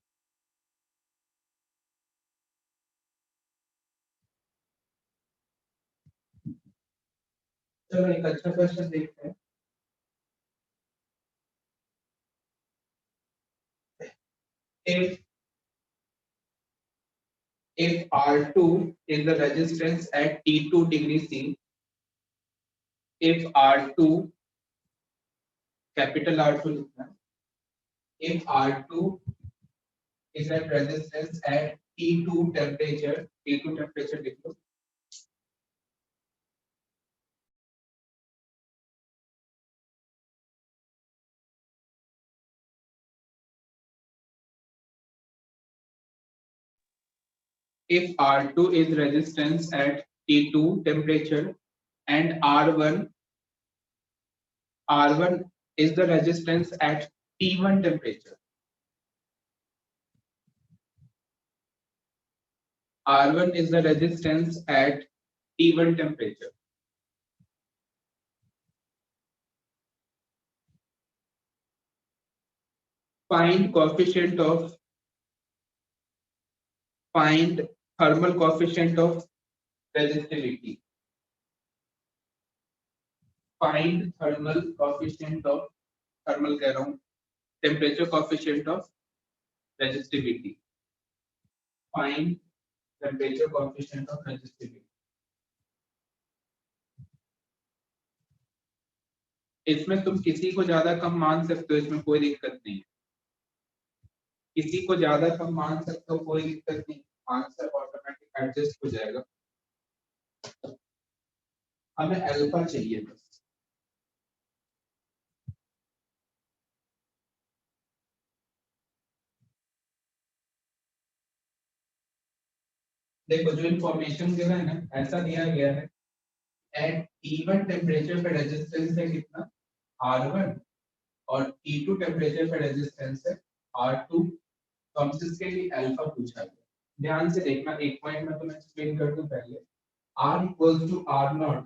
चलो एक अच्छा क्वेश्चन देखते हैं। if R2 is the resistance at T2 degree C, if R2 capital R2 लिखना है, if R2 is at resistance at T2 temperature, T2 temperature लिख लो, if R2 is resistance at T2 temperature and R1 is the resistance at T1 temperature. R1 is the resistance at T1 temperature. Find thermal coefficient of resistivity. Find thermal coefficient of thermal कह रहा हूँ temperature coefficient of resistivity. Find temperature coefficient of resistivity. इसमें तुम किसी को ज्यादा कम मान सकते हो, इसमें कोई दिक्कत नहीं है, किसी को ज्यादा कम मान सकते हो, कोई दिक्कत नहीं, आंसर ऑटोमेटिक एडजस्ट हो जाएगा। हमें अल्फा चाहिए बस। देखो जो इंफॉर्मेशन दिया है ना, ऐसा दिया गया है एट T1 टेम्परेचर पे रेजिस्टेंस है कितना R1 और T2 टेम्परेचर पे रेजिस्टेंस है R2, तो हमसे इसके लिए अल्फा पूछा गया। ध्यान से देखना, एक पॉइंट में तो मैं एक्सप्लेन कर दूं पहले। R equals to R naught,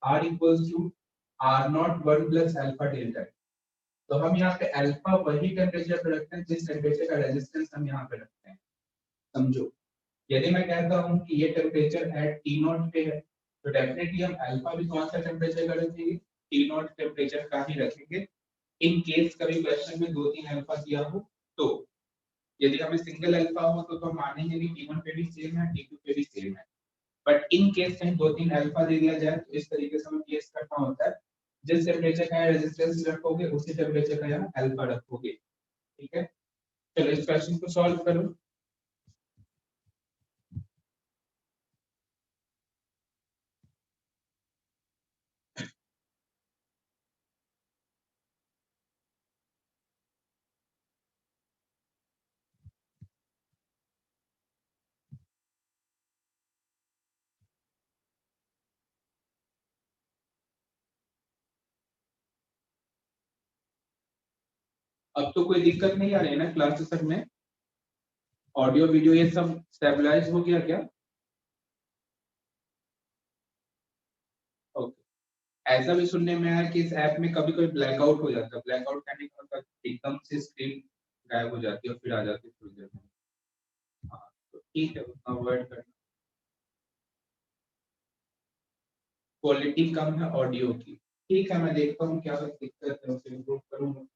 R equals to R naught 1 plus alpha delta। तो हम यहाँ पे अल्फा वही टेम्परेचर पे रखते हैं जिस टेम्परेचर का रेजिस्टेंस हम यहाँ पे रखते हैं, समझो। यदि मैं कहता हूँ कि ये टेम्परेचर एट टी नॉट पे है, तो डेफिनेटली हम अल्फा भी कौन सा टेम्परेचर का रखेंगे, टी नॉट टेम्परेचर का ही रखेंगे। इन केस कभी क्वेश्चन में 2-3 अल्फा दिया हो तो, यदि हमें सिंगल अल्फा हो तो हम मानेंगे कि टी1 पे भी सेम है, टी2 पे भी सेम है। बट इन केस कहीं 2-3 अल्फा दे दिया जाए तो इस तरीके से हमें केस करना होता है, जिस टेम्परेचर का रेजिस्टेंस रखोगे उसी टेम्परेचर का यहाँ अल्फा रखोगे। ठीक है, चलो इस क्वेश्चन को सॉल्व करो। अब तो कोई दिक्कत नहीं आ रही है ना क्लासेस में, ऑडियो वीडियो ये सब स्टेबलाइज हो गया क्या? ओके। ऐसा भी सुनने में आया कि इस ऐप में कभी कभी ब्लैकआउट हो जाता है, ब्लैकआउट करने का मतलब एकदम से स्क्रीन गायब हो जाती है और फिर आ जाती है थोड़ी देर में। हाँ तो ठीक है, उतना अवॉइड करना। क्वालिटी कम है ऑडियो की, ठीक है मैं देखता हूँ क्या दिक्कत है, उसे इम्प्रूव करूंगा।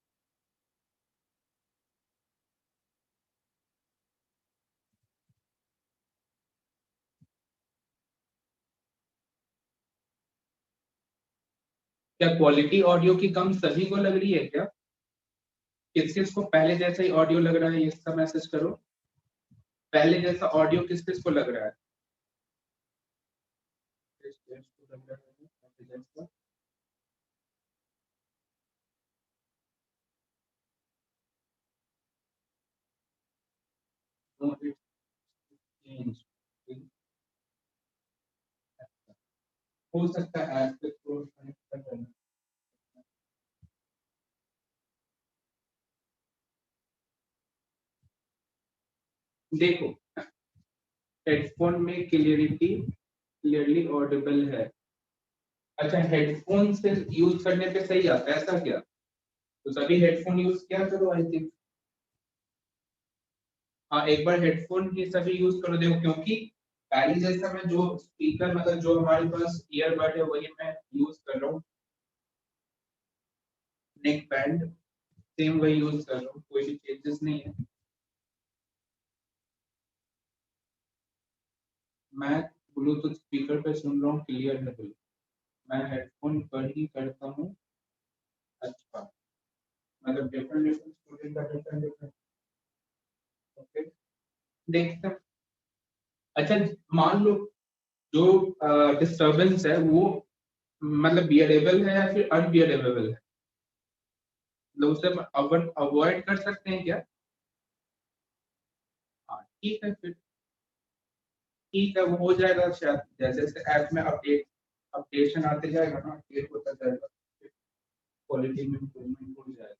क्या क्वालिटी ऑडियो की कम सभी को लग रही है क्या? किस किस को पहले जैसा ही ऑडियो लग रहा है, ये इसका मैसेज करो। पहले जैसा ऑडियो किस किस को लग रहा है? किस किस को लग रहा है पहले जैसा? No, it's changed. हो सकता है ऐप पे थोड़ा कनेक्ट कर देना। देखो हेडफोन में क्लियरली ऑडिबल है। अच्छा हेडफोन से यूज करने पे सही आता है ऐसा क्या? तो सभी हेडफोन यूज किया करो आई थिंक। हाँ एक बार हेडफोन ही सभी यूज करो देखो, क्योंकि पहले जैसा मैं जो स्पीकर मतलब जो हमारे पास ईयरबड है वही मैं यूज कर रहा हूँ, नेक बैंड सेम वही यूज कर रहा हूँ, कोई भी चेंजेस नहीं है। मैं ब्लूटूथ स्पीकर पे सुन रहा हूँ, क्लियर है बिल्कुल। मैं हेडफोन पर ही करता हूँ। अच्छा मतलब डिफरेंट डिफरेंट स्टूडेंट का डिफरेंट डिफरेंट। ओके देखते हैं। अच्छा मान लो जो डिस्टरबेंस है वो मतलब बियरेबल है या फिर अनबियरेबल है, मतलब उसे अवॉइड कर सकते हैं क्या? हाँ ठीक है फिर, ठीक है वो हो जाएगा शायद, जैसे जैसे ऐप में अपडेशन आते जाएगा ना, अपडेट होता जाएगा, क्वालिटी में इम्प्रूवमेंट हो जाएगा।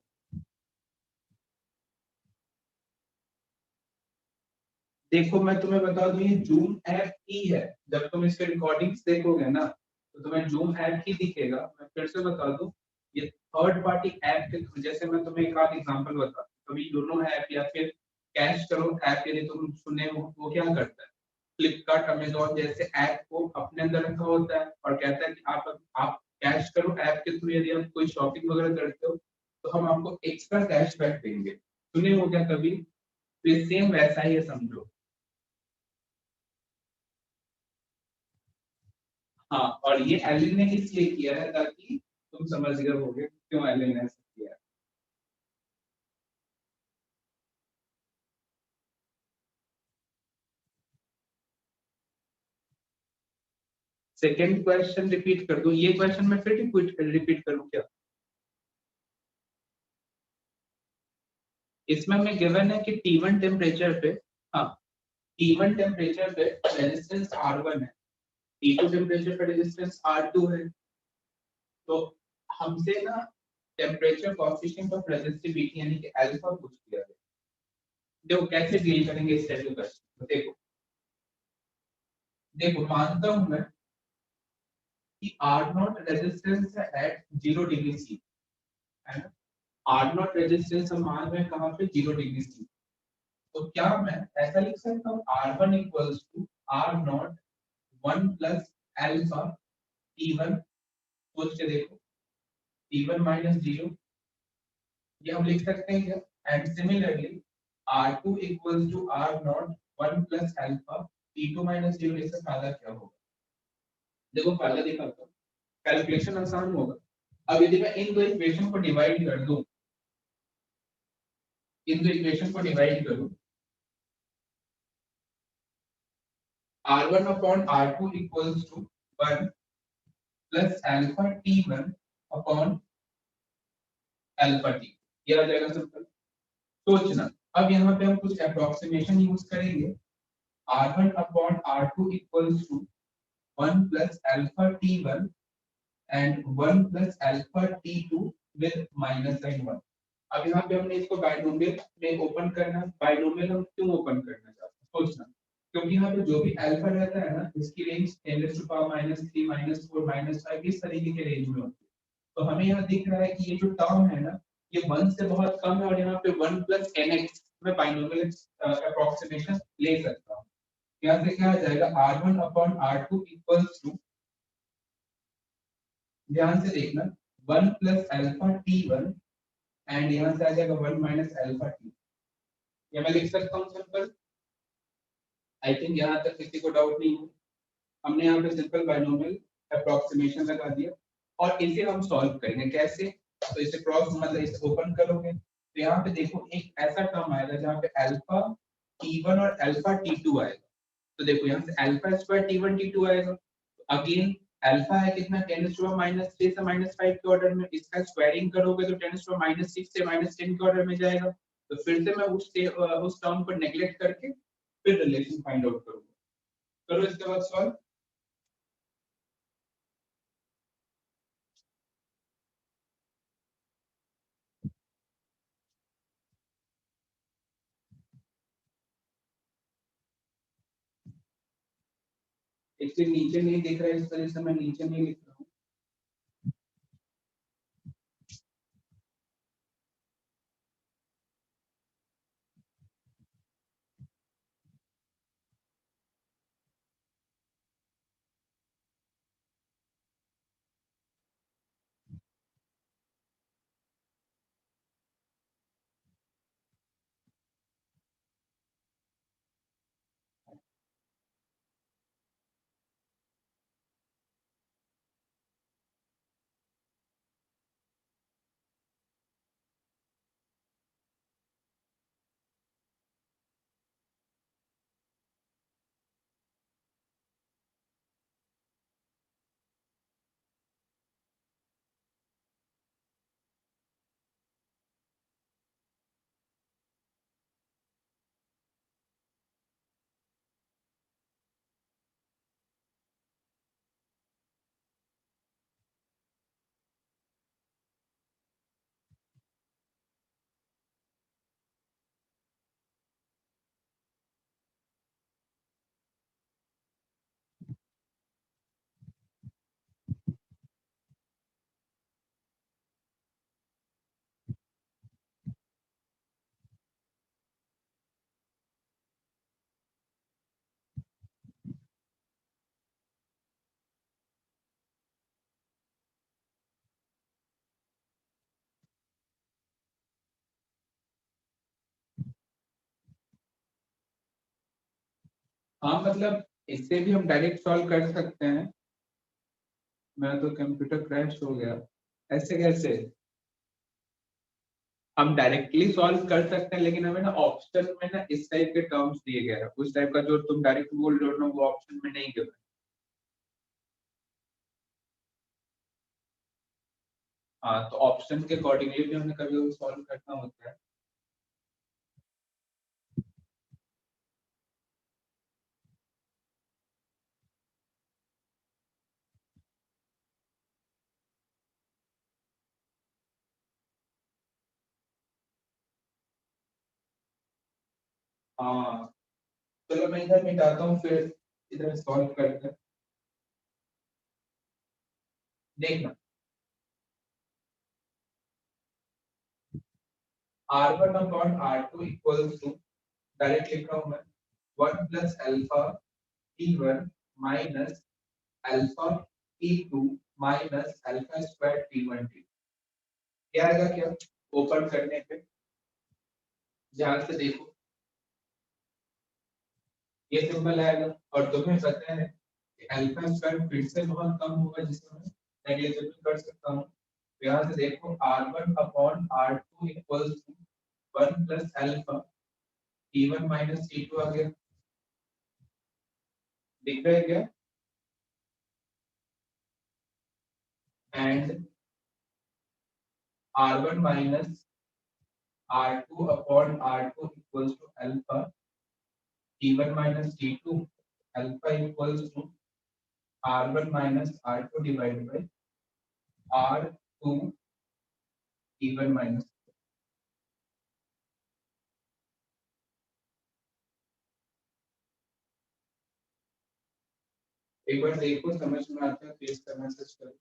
देखो मैं तुम्हें बता दूं ये जूम ऐप ही है, जब तुम इसके रिकॉर्डिंग्स देखोगे ना तो तुम्हें जूम ऐप ही दिखेगा। मैं फिर से बता दूं ये थर्ड पार्टी ऐप के थ्रू, जैसे मैं तुम्हें एक आध एग्जांपल बता, कभी योनो ऐप या फिर कैश करो ऐप यदि तुम सुने हो, वो क्या करता है, फ्लिपकार्ट अमेजोन जैसे ऐप को अपने अंदर रखा होता है और कहता है कि आप कैश करो ऐप के थ्रू, यदि आप कोई शॉपिंग वगैरह करते हो तो हम आपको एक्स्ट्रा कैशबैक देंगे। सुने हो क्या कभी? तो ये सेम वैसा ही है समझो। हाँ और ये एलिन ने इसलिए किया है ताकि तुम समझ गए होगे क्यों एलिन ने ऐसा किया है। सेकेंड क्वेश्चन रिपीट कर दूं, ये क्वेश्चन मैं फिर रिपीट करूं क्या? इसमें हमें गिवन है कि T1 टेम्परेचर पे, हाँ T1 टेम्परेचर पे रेजिस्टेंस R1 है, T2 टेम्परेचर पे रेजिस्टेंस R2 है, तो हमसे ना टेम्परेचर कोएफिशिएंट ऑफ रेजिस्टिविटी यानी कि अल्फा पूछ लिया है। देखो कैसे डील करेंगे इस टाइप के क्वेश्चन, तो देखो देखो मानता हूं मैं कि R नॉट रेजिस्टेंस है एट 0 डिग्री सी, है ना, R नॉट रेजिस्टेंस हम मान रहे हैं कहाँ पे, 0 डिग्री सी। तो क्या मैं ऐसा लिख सकता हूँ R1 equals to R naught 1 plus alpha T1, सोच के देखो T1 माइनस 0, ये हम लिख सकते हैं क्या? And similarly R2 equals to R naught 1 plus alpha T2 minus 0, इसका फायदा क्या होगा? देखो फायदा दिखाता हूँ, कैलकुलेशन आसान होगा। अब यदि मैं इन दो इक्वेशन को डिवाइड कर दूं, इन दो इक्वेशन को डिवाइड करूं, R1 upon R2 equals to 1 plus alpha T1 upon alpha T, ये आ जाएगा सिंपल। सोचना अब यहाँ पे हम कुछ अप्रोक्सीमेशन यूज करेंगे, R1 upon R2 equals to 1 plus alpha T1 and 1 plus alpha T2 with minus sign 1। अब यहाँ पे हमने इसको बाइनोमियल में ओपन करना है। बाइनोमियल हम क्यों ओपन करना चाहते हैं सोचना, क्योंकि यहाँ पे जो भी अल्फा रहता है ना इसकी रेंज 10⁻³ -3 -4 -5 इस तरीके के रेंज में होती है। तो हमें यहाँ दिख रहा है कि ये जो टर्म है ना ये 1 से बहुत कम है और यहाँ पे 1 प्लस nx में बाइनोमियल अप्रोक्सीमेशन ले सकता हूँ। यहाँ से क्या आ जाएगा R1 upon R2 equals to, ध्यान से देखना, 1 प्लस अल्फा T1 एंड यहाँ से आ जाएगा 1 माइनस अल्फा T। ये मैं लिख सकता हूँ सिंपल, आई थिंक यहाँ तक किसी को डाउट नहीं है। हमने यहाँ पे सिंपल बाइनोमियल अप्रोक्सीमेशन लगा दिया और इसे हम सॉल्व करेंगे कैसे, तो इसे क्रॉस मतलब इसे ओपन करोगे तो यहाँ पे देखो एक ऐसा टर्म आएगा जहाँ पे अल्फा T1 और अल्फा T2 आएगा। तो देखो यहाँ से अल्फा स्क्वायर T1 T2 आएगा, अगेन अल्फा है कितना 10⁻³ से -5 के ऑर्डर में, इसका स्क्वायरिंग करोगे तो 10⁻6 से -10 के ऑर्डर में जाएगा। तो फिर से मैं उस टर्म को नेग्लेक्ट करके फिर रिलेशन फाइंड आउट करूंगा। करो इसके बाद सॉल्व। इससे नीचे नहीं दिख रहा है इस तरह से मैं नीचे नहीं लिख रहा हूँ। हाँ मतलब इससे भी हम डायरेक्ट सॉल्व कर सकते हैं। मैं तो कंप्यूटर क्रैश हो गया, ऐसे कैसे? हम डायरेक्टली सॉल्व कर सकते हैं, लेकिन हमें ना ऑप्शन में ना इस टाइप के टर्म्स दिए गए हैं, उस टाइप का जो तुम डायरेक्ट बोल रहे हो ना वो ऑप्शन में नहीं गिवन। हाँ तो ऑप्शन के अकॉर्डिंगली भी हमें कभी सॉल्व करना होता है। हाँ चलो मैं इधर मिटाता हूँ, फिर इधर सॉल्व करते हैं। देखना R1 upon R2 equals to, direct लिख रहा हूँ मैं, 1 plus alpha T1 minus alpha T2 minus alpha square T1 T। क्या आएगा क्या ओपन करने पे? ध्यान से देखो, ये सिंबल आएगा और तुम्हें पता है कि अल्फा स्क्वायर फिर से बहुत कम होगा, जिसे मैं नेगेटिव कर सकता हूँ। तो यहाँ से देखो R1 upon R2 equals to 1 plus alpha T1 minus T2 आ गया, दिख रहा है क्या? And R1 minus R2 upon R2 equals to alpha T1 minus T2, alpha equals to R1 minus R2 divided by R2 T1 minus. एक बार देखो समझ में आता है तो इसका मैसेज करो।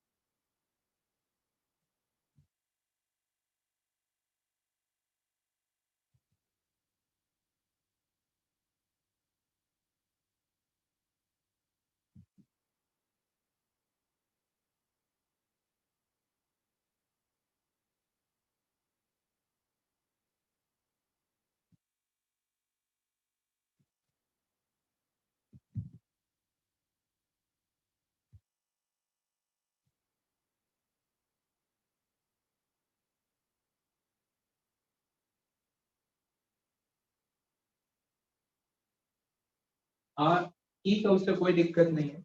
हाँ ठीक है, उससे कोई दिक्कत नहीं है,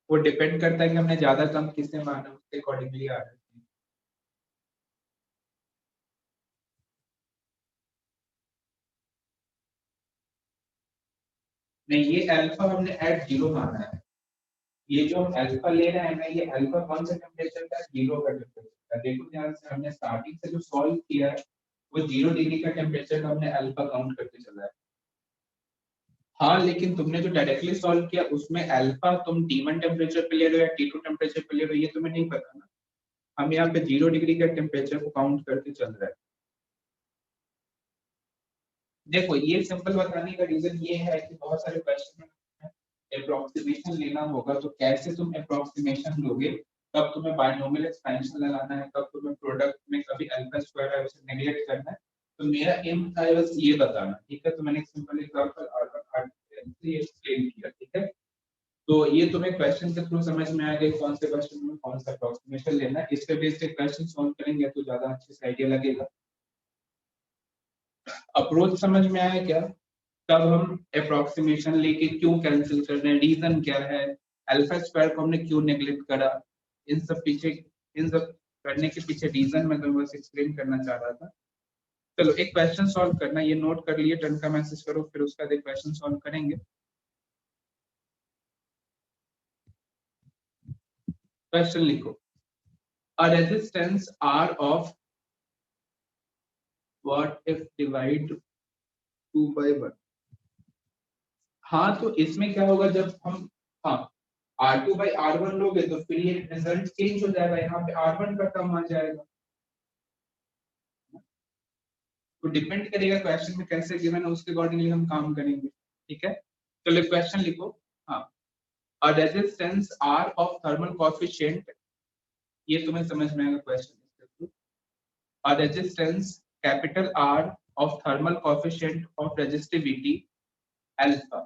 वो डिपेंड करता है कि हमने ज्यादा कम किससे माना, उसके अकॉर्डिंगली आ रहा है। नहीं ये अल्फा हमने एट जीरो माना है, ये जो हम अल्फा ले रहे हैं ना, ये अल्फा कौन सा टेम्परेचर का? जीरो का टेम्परेचर का। देखो ध्यान से, हमने स्टार्टिंग से जो सॉल्व किया है वो 0 डिग्री का टेम्परेचर का हमने अल्फा काउंट करके चला है। हाँ लेकिन तुमने जो डायरेक्टली सॉल्व किया उसमें अल्फा तुम T1 टेम्परेचर पे ले रहे हो या T2 टेम्परेचर पे ले रहे हो, ये तुम्हें नहीं पता ना। हम यहाँ पे 0 डिग्री का टेम्परेचर को काउंट करके चल रहा है। देखो ये सिंपल बताने का रीजन ये है कि बहुत सारे क्वेश्चन में अप्रोक्सीमेशन लेना होगा, तो कैसे तुम अप्रोक्सीमेशन लोगे, कब तुम्हें बायनोमियल एक्सपेंशन लगाना है, कब तुम्हें प्रोडक्ट में कभी अल्फा स्क्वायर है उसे नेगलेक्ट करना है। तो मेरा एम था बस ये बताना, ठीक है? तो मैंने एक सिंपल एग्जांपल एक्सप्लेन किया, ठीक है? तो ये तुम्हें क्वेश्चन के थ्रू समझ में आ गया कौन से क्वेश्चन में कौन सा अप्रोक्सीमेशन लेना है, इस पे बेस पे क्वेश्चन सॉल्व करेंगे तो ज्यादा अच्छे से आइडिया लगेगा। अप्रोच समझ में आया क्या? तब हम अप्रोक्सीमेशन लेके क्यों कैंसिल कर रहे हैं, रीजन क्या है, अल्फा स्क्वायर को हमने क्यों नेग्लेक्ट करा, इन सब पीछे, इन सब करने के पीछे रीजन मैं तुम्हें बस एक्सप्लेन करना चाह रहा था। चलो एक क्वेश्चन सॉल्व करना, ये नोट कर लिए, टर्न का मैसेज करो, फिर उसका एक क्वेश्चन सॉल्व करेंगे। क्वेश्चन लिखो, a resistance R of what if divide 2/1। हाँ तो इसमें क्या होगा जब हम, हाँ R2/R1 लोगे तो फिर ये रिजल्ट चेंज हो जाएगा, यहाँ पे R1 का टर्म आ जाएगा। तो डिपेंड करेगा क्वेश्चन में कैसे गिवन है, उसके अकॉर्डिंगली हम काम करेंगे, ठीक है? चलो क्वेश्चन लिखो। हाँ, a resistance R of thermal coefficient, ये तुम्हें समझ में आएगा question. A resistance capital R of thermal coefficient of resistivity alpha,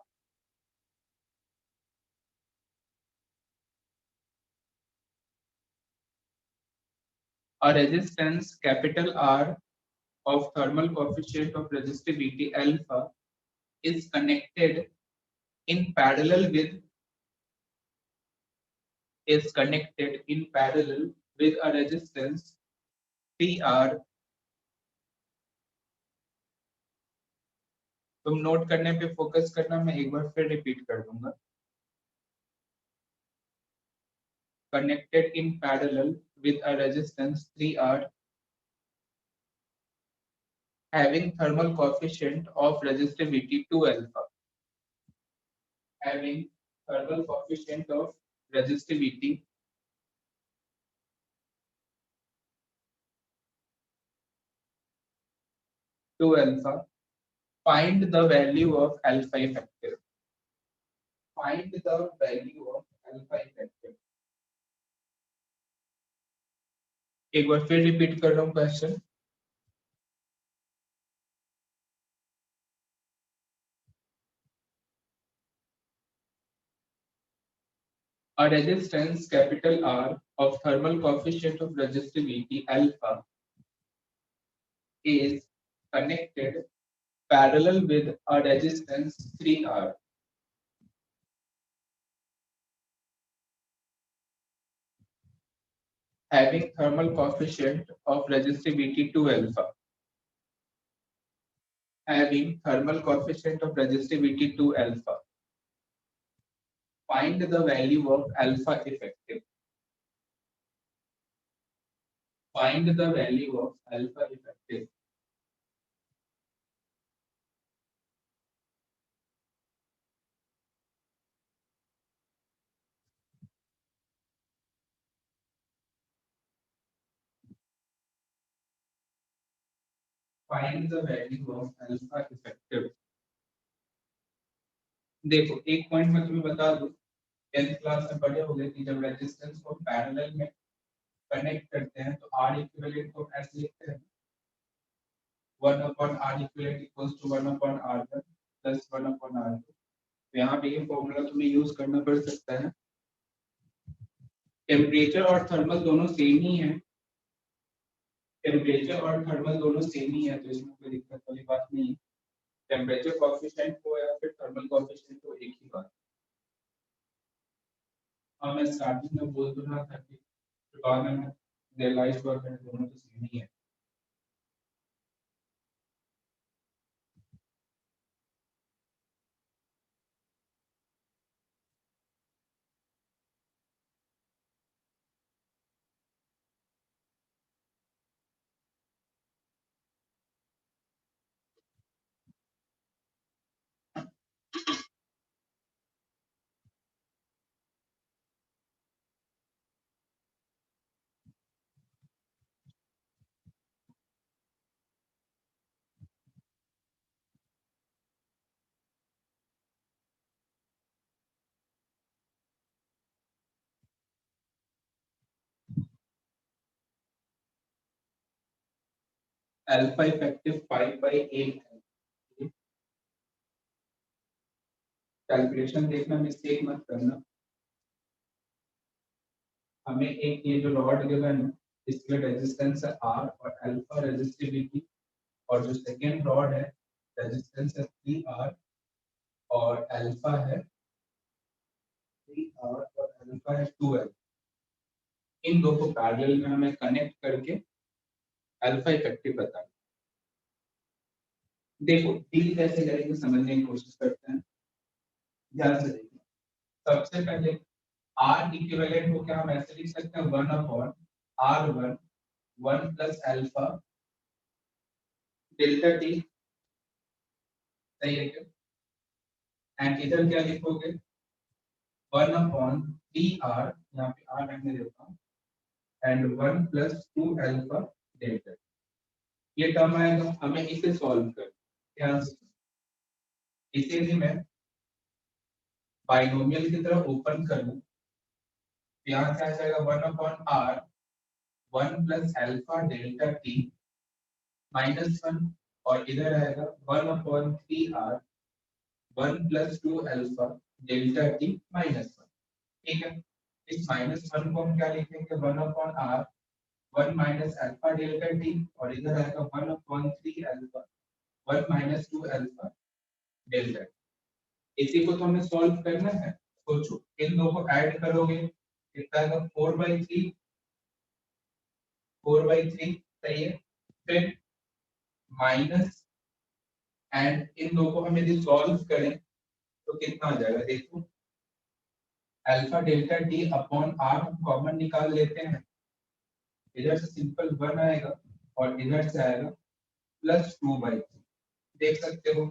A resistance capital R of thermal coefficient of resistivity alpha is connected in parallel with a resistance PR. तुम नोट करने पे फोकस करना, मैं एक बार फिर रिपीट कर दूंगा. Connected in parallel with a resistance 3R having thermal coefficient of resistivity 2 alpha. Having thermal coefficient of resistivity 2 alpha. Find the value of alpha effective. Find the value of alpha effective. एक बार फिर रिपीट कर रहा हूँ question. A resistance capital R of thermal coefficient of resistivity alpha is connected parallel with a resistance 3R having thermal coefficient of resistivity 2 alpha. Having thermal coefficient of resistivity 2 alpha. Find the value of alpha effective. Find the value of alpha effective. Find the value of alpha effective. देखो एक पॉइंट मैं तुम्हें बता दूं, 10th क्लास में पढ़े होंगे कि जब रेजिस्टेंस को पैरेलल में कनेक्ट करते हैं तो R इक्विवेलेंट को ऐसे लिखते हैं 1 upon R equivalent equals to 1 upon R1 plus 1 upon R2. तो यहाँ पे ये फॉर्मूला तुम्हें यूज करना पड़ सकता है. टेम्परेचर और थर्मल दोनों सेम ही है. टेम्परेचर और थर्मल दोनों सेम ही है, तो इसमें कोई दिक्कत वाली बात नहीं है. टेम्परेचर कोएफिशिएंट को या फिर थर्मल कोएफिशिएंट को एक ही बात. हाँ मैं स्टार्टिंग में बोल तो रहा था कि बाद में रियलाइज हुआ कि दोनों तो सेम ही है. अल्फा इफेक्टिव 5/8 है. कैलकुलेशन देखना, मिस्टेक मत करना. हमें एक ये जो रॉड गिवन है इसके रेजिस्टेंस है R और अल्फा रेजिस्टिविटी, और जो सेकेंड रॉड है रेजिस्टेंस है 3R और अल्फा है 3R और अल्फा है 2L. इन दो को पैरेलल में हमें कनेक्ट करके अल्फा इफेक्टिव बताना. देखो डील कैसे करेंगे समझने की कोशिश करते हैं. ध्यान से देखिए. सबसे पहले R इक्विवेलेंट को क्या हम ऐसे लिख सकते हैं 1 upon R1 1 plus alpha delta T. सही है क्या? एंड इधर क्या लिखोगे 1 अपॉन 3R, यहाँ पे R रहने देता हूँ, एंड 1 प्लस 2 अल्फा डेल्टा. ये टर्म आएगा, हमें इसे सॉल्व कर. ध्यान से इसे भी मैं बाइनोमियल की तरह ओपन कर लूं. यहाँ क्या आ जाएगा 1 upon R 1 plus alpha delta T -1, और इधर आएगा 1 upon 3R 1 plus 2 alpha delta T -1. ठीक है. इस -1 को हम क्या लिखेंगे 1 upon R 1 minus alpha delta T और इधर आएगा 1/3 अल्फा 1 माइनस 2 अल्फा डेल्टा। इसी को तो हमें सॉल्व करना है। सोचो इन दो को ऐड करोगे कितना आएगा 4/3 4/3 सही है। फिर माइनस एंड इन दो को हम यदि सॉल्व करें तो कितना आ जाएगा देखो alpha delta T upon R हम कॉमन निकाल लेते हैं। इधर से सिंपल 1 आएगा और इधर से आएगा प्लस 2/3 देख सकते हो।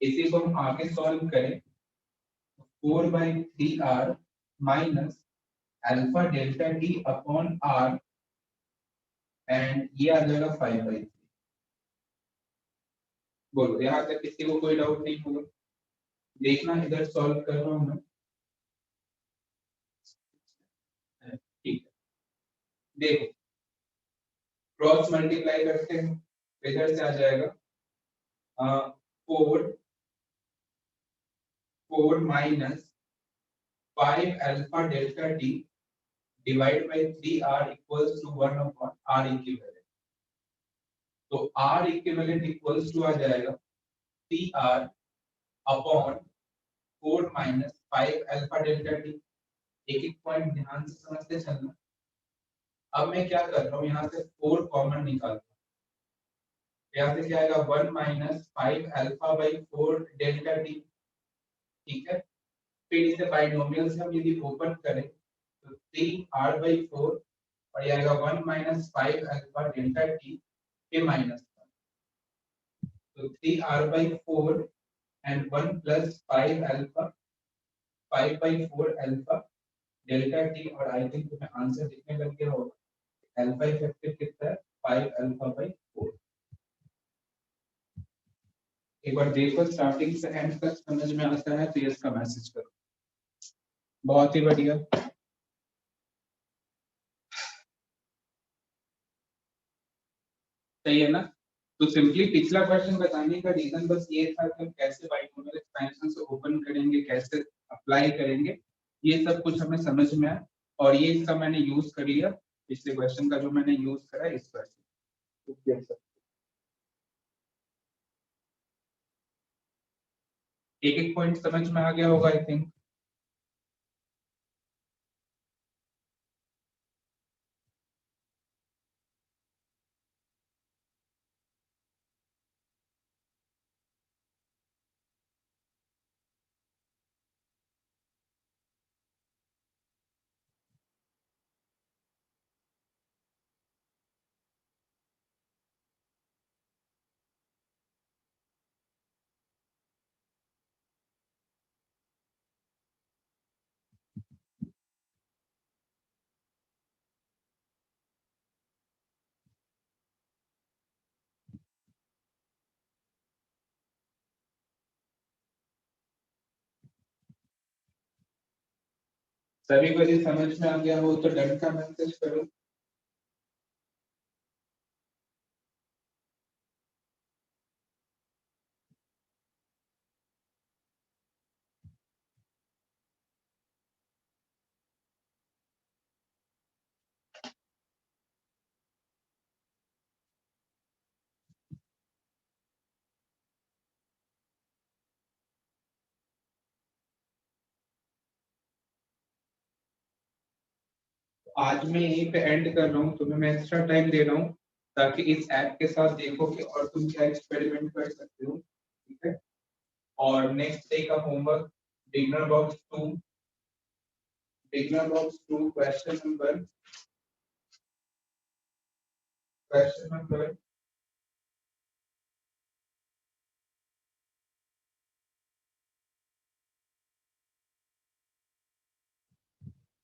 इसी को हम आगे सॉल्व करें 4/3 R minus alpha delta T upon R and ये आ जाएगा 5/3। बोलो यहाँ तक किसी को कोई डाउट नहीं होगा। देखना इधर सॉल्व कर रहा हूँ मैं। ठीक है देखो क्रॉस मल्टीप्लाई करते हैं इधर से आ जाएगा 4 minus 5 alpha delta T divide by 3 R equals to 1 upon R equivalent. तो आर इक्विवेलेंट इक्वल्स टू आ जाएगा 3 R upon 4 minus 5 alpha delta T. एक एक पॉइंट ध्यान से समझते चलना। अब मैं क्या कर रहा हूँ यहाँ से 4 कॉमन निकाल रहा हूँ। यहाँ से क्या आएगा 1 minus 5 alpha by 4 delta T. ठीक है फिर इसे बाइनोमियल से हम यदि ओपन करें तो 3 आर बाई 4 और ये आएगा 1 माइनस 5 अल्फा डेल्टा टी के माइनस 1। तो 3 R by 4 and 1 plus 5 alpha 5 by 4 alpha delta T और आई थिंक तुम्हें आंसर दिखने लग गया होगा। अल्फा इफेक्टिव कितना है 5 अल्फा बाई 4। एक बार देखो स्टार्टिंग से एंड तक समझ में आता है तो ये इसका मैसेज करो। बहुत ही बढ़िया। सही है ना। तो सिंपली पिछला क्वेश्चन बताने का रीजन बस ये था कि हम कैसे बाइनोमियल एक्सपेंशन से ओपन करेंगे कैसे अप्लाई करेंगे ये सब कुछ हमें समझ में आया और ये इसका मैंने यूज कर लिया। पिछले क्वेश्चन का जो मैंने यूज करा इस क्वेश्चन एक एक पॉइंट समझ में आ गया होगा आई थिंक। सभी को यदि समझ में आ गया हो तो डन का मैसेज करो। आज मैं यहीं पे एंड कर रहा हूँ तुम्हें मैं एक्स्ट्रा टाइम दे रहा हूँ ताकि इस ऐप के साथ देखो कि और तुम क्या एक्सपेरिमेंट कर सकते हो। ठीक है और नेक्स्ट डे का homework beginner box 2 question number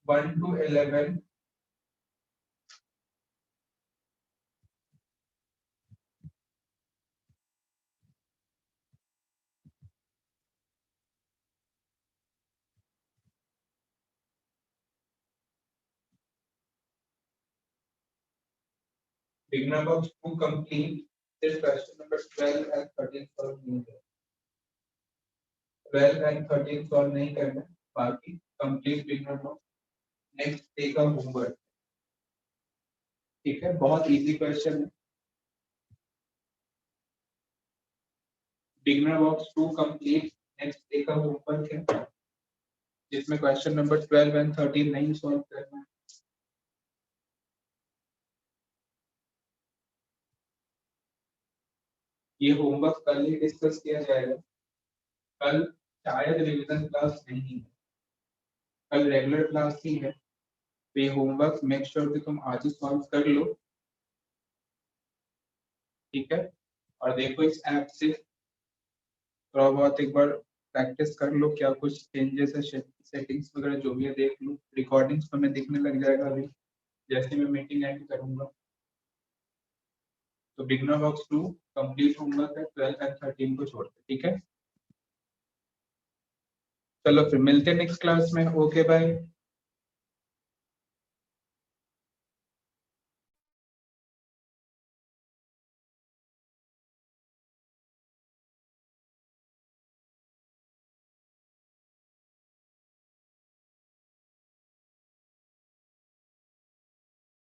1 to 11 beginner box 2 complete. सिर्फ क्वेश्चन नंबर 12 एंड 13 सॉल्व नहीं है। 12 एंड 13 सॉल्व नहीं करना बाकी complete beginner box next day का होमवर्क। ठीक है, बहुत इजी क्वेश्चन है। Beginner box 2 complete. Next day का होमवर्क है जिसमें क्वेश्चन नंबर 12 एंड 13 नहीं सॉल्व करना है। ये होमवर्क कल ही डिस्कस किया जाएगा। कल शायद रिवीजन क्लास नहीं है, कल रेगुलर क्लास ही है। तो ये होमवर्क मेक श्योर कि तुम आज ही सॉल्व कर लो, ठीक है। और देखो इस ऐप से थोड़ा बहुत एक बार प्रैक्टिस कर लो, क्या कुछ चेंजेस है, सेटिंग्स वगैरह जो भी है देख लो। रिकॉर्डिंग्स तो मैं दिखने लग जाएगा अभी जैसे मैं मीटिंग एंड करूंगा। तो बिगनर बॉक्स 2 कंप्लीट होमवर्क है 12 एंड 13 को छोड़ के, ठीक है। चलो फिर मिलते हैं नेक्स्ट क्लास में। Okay bye.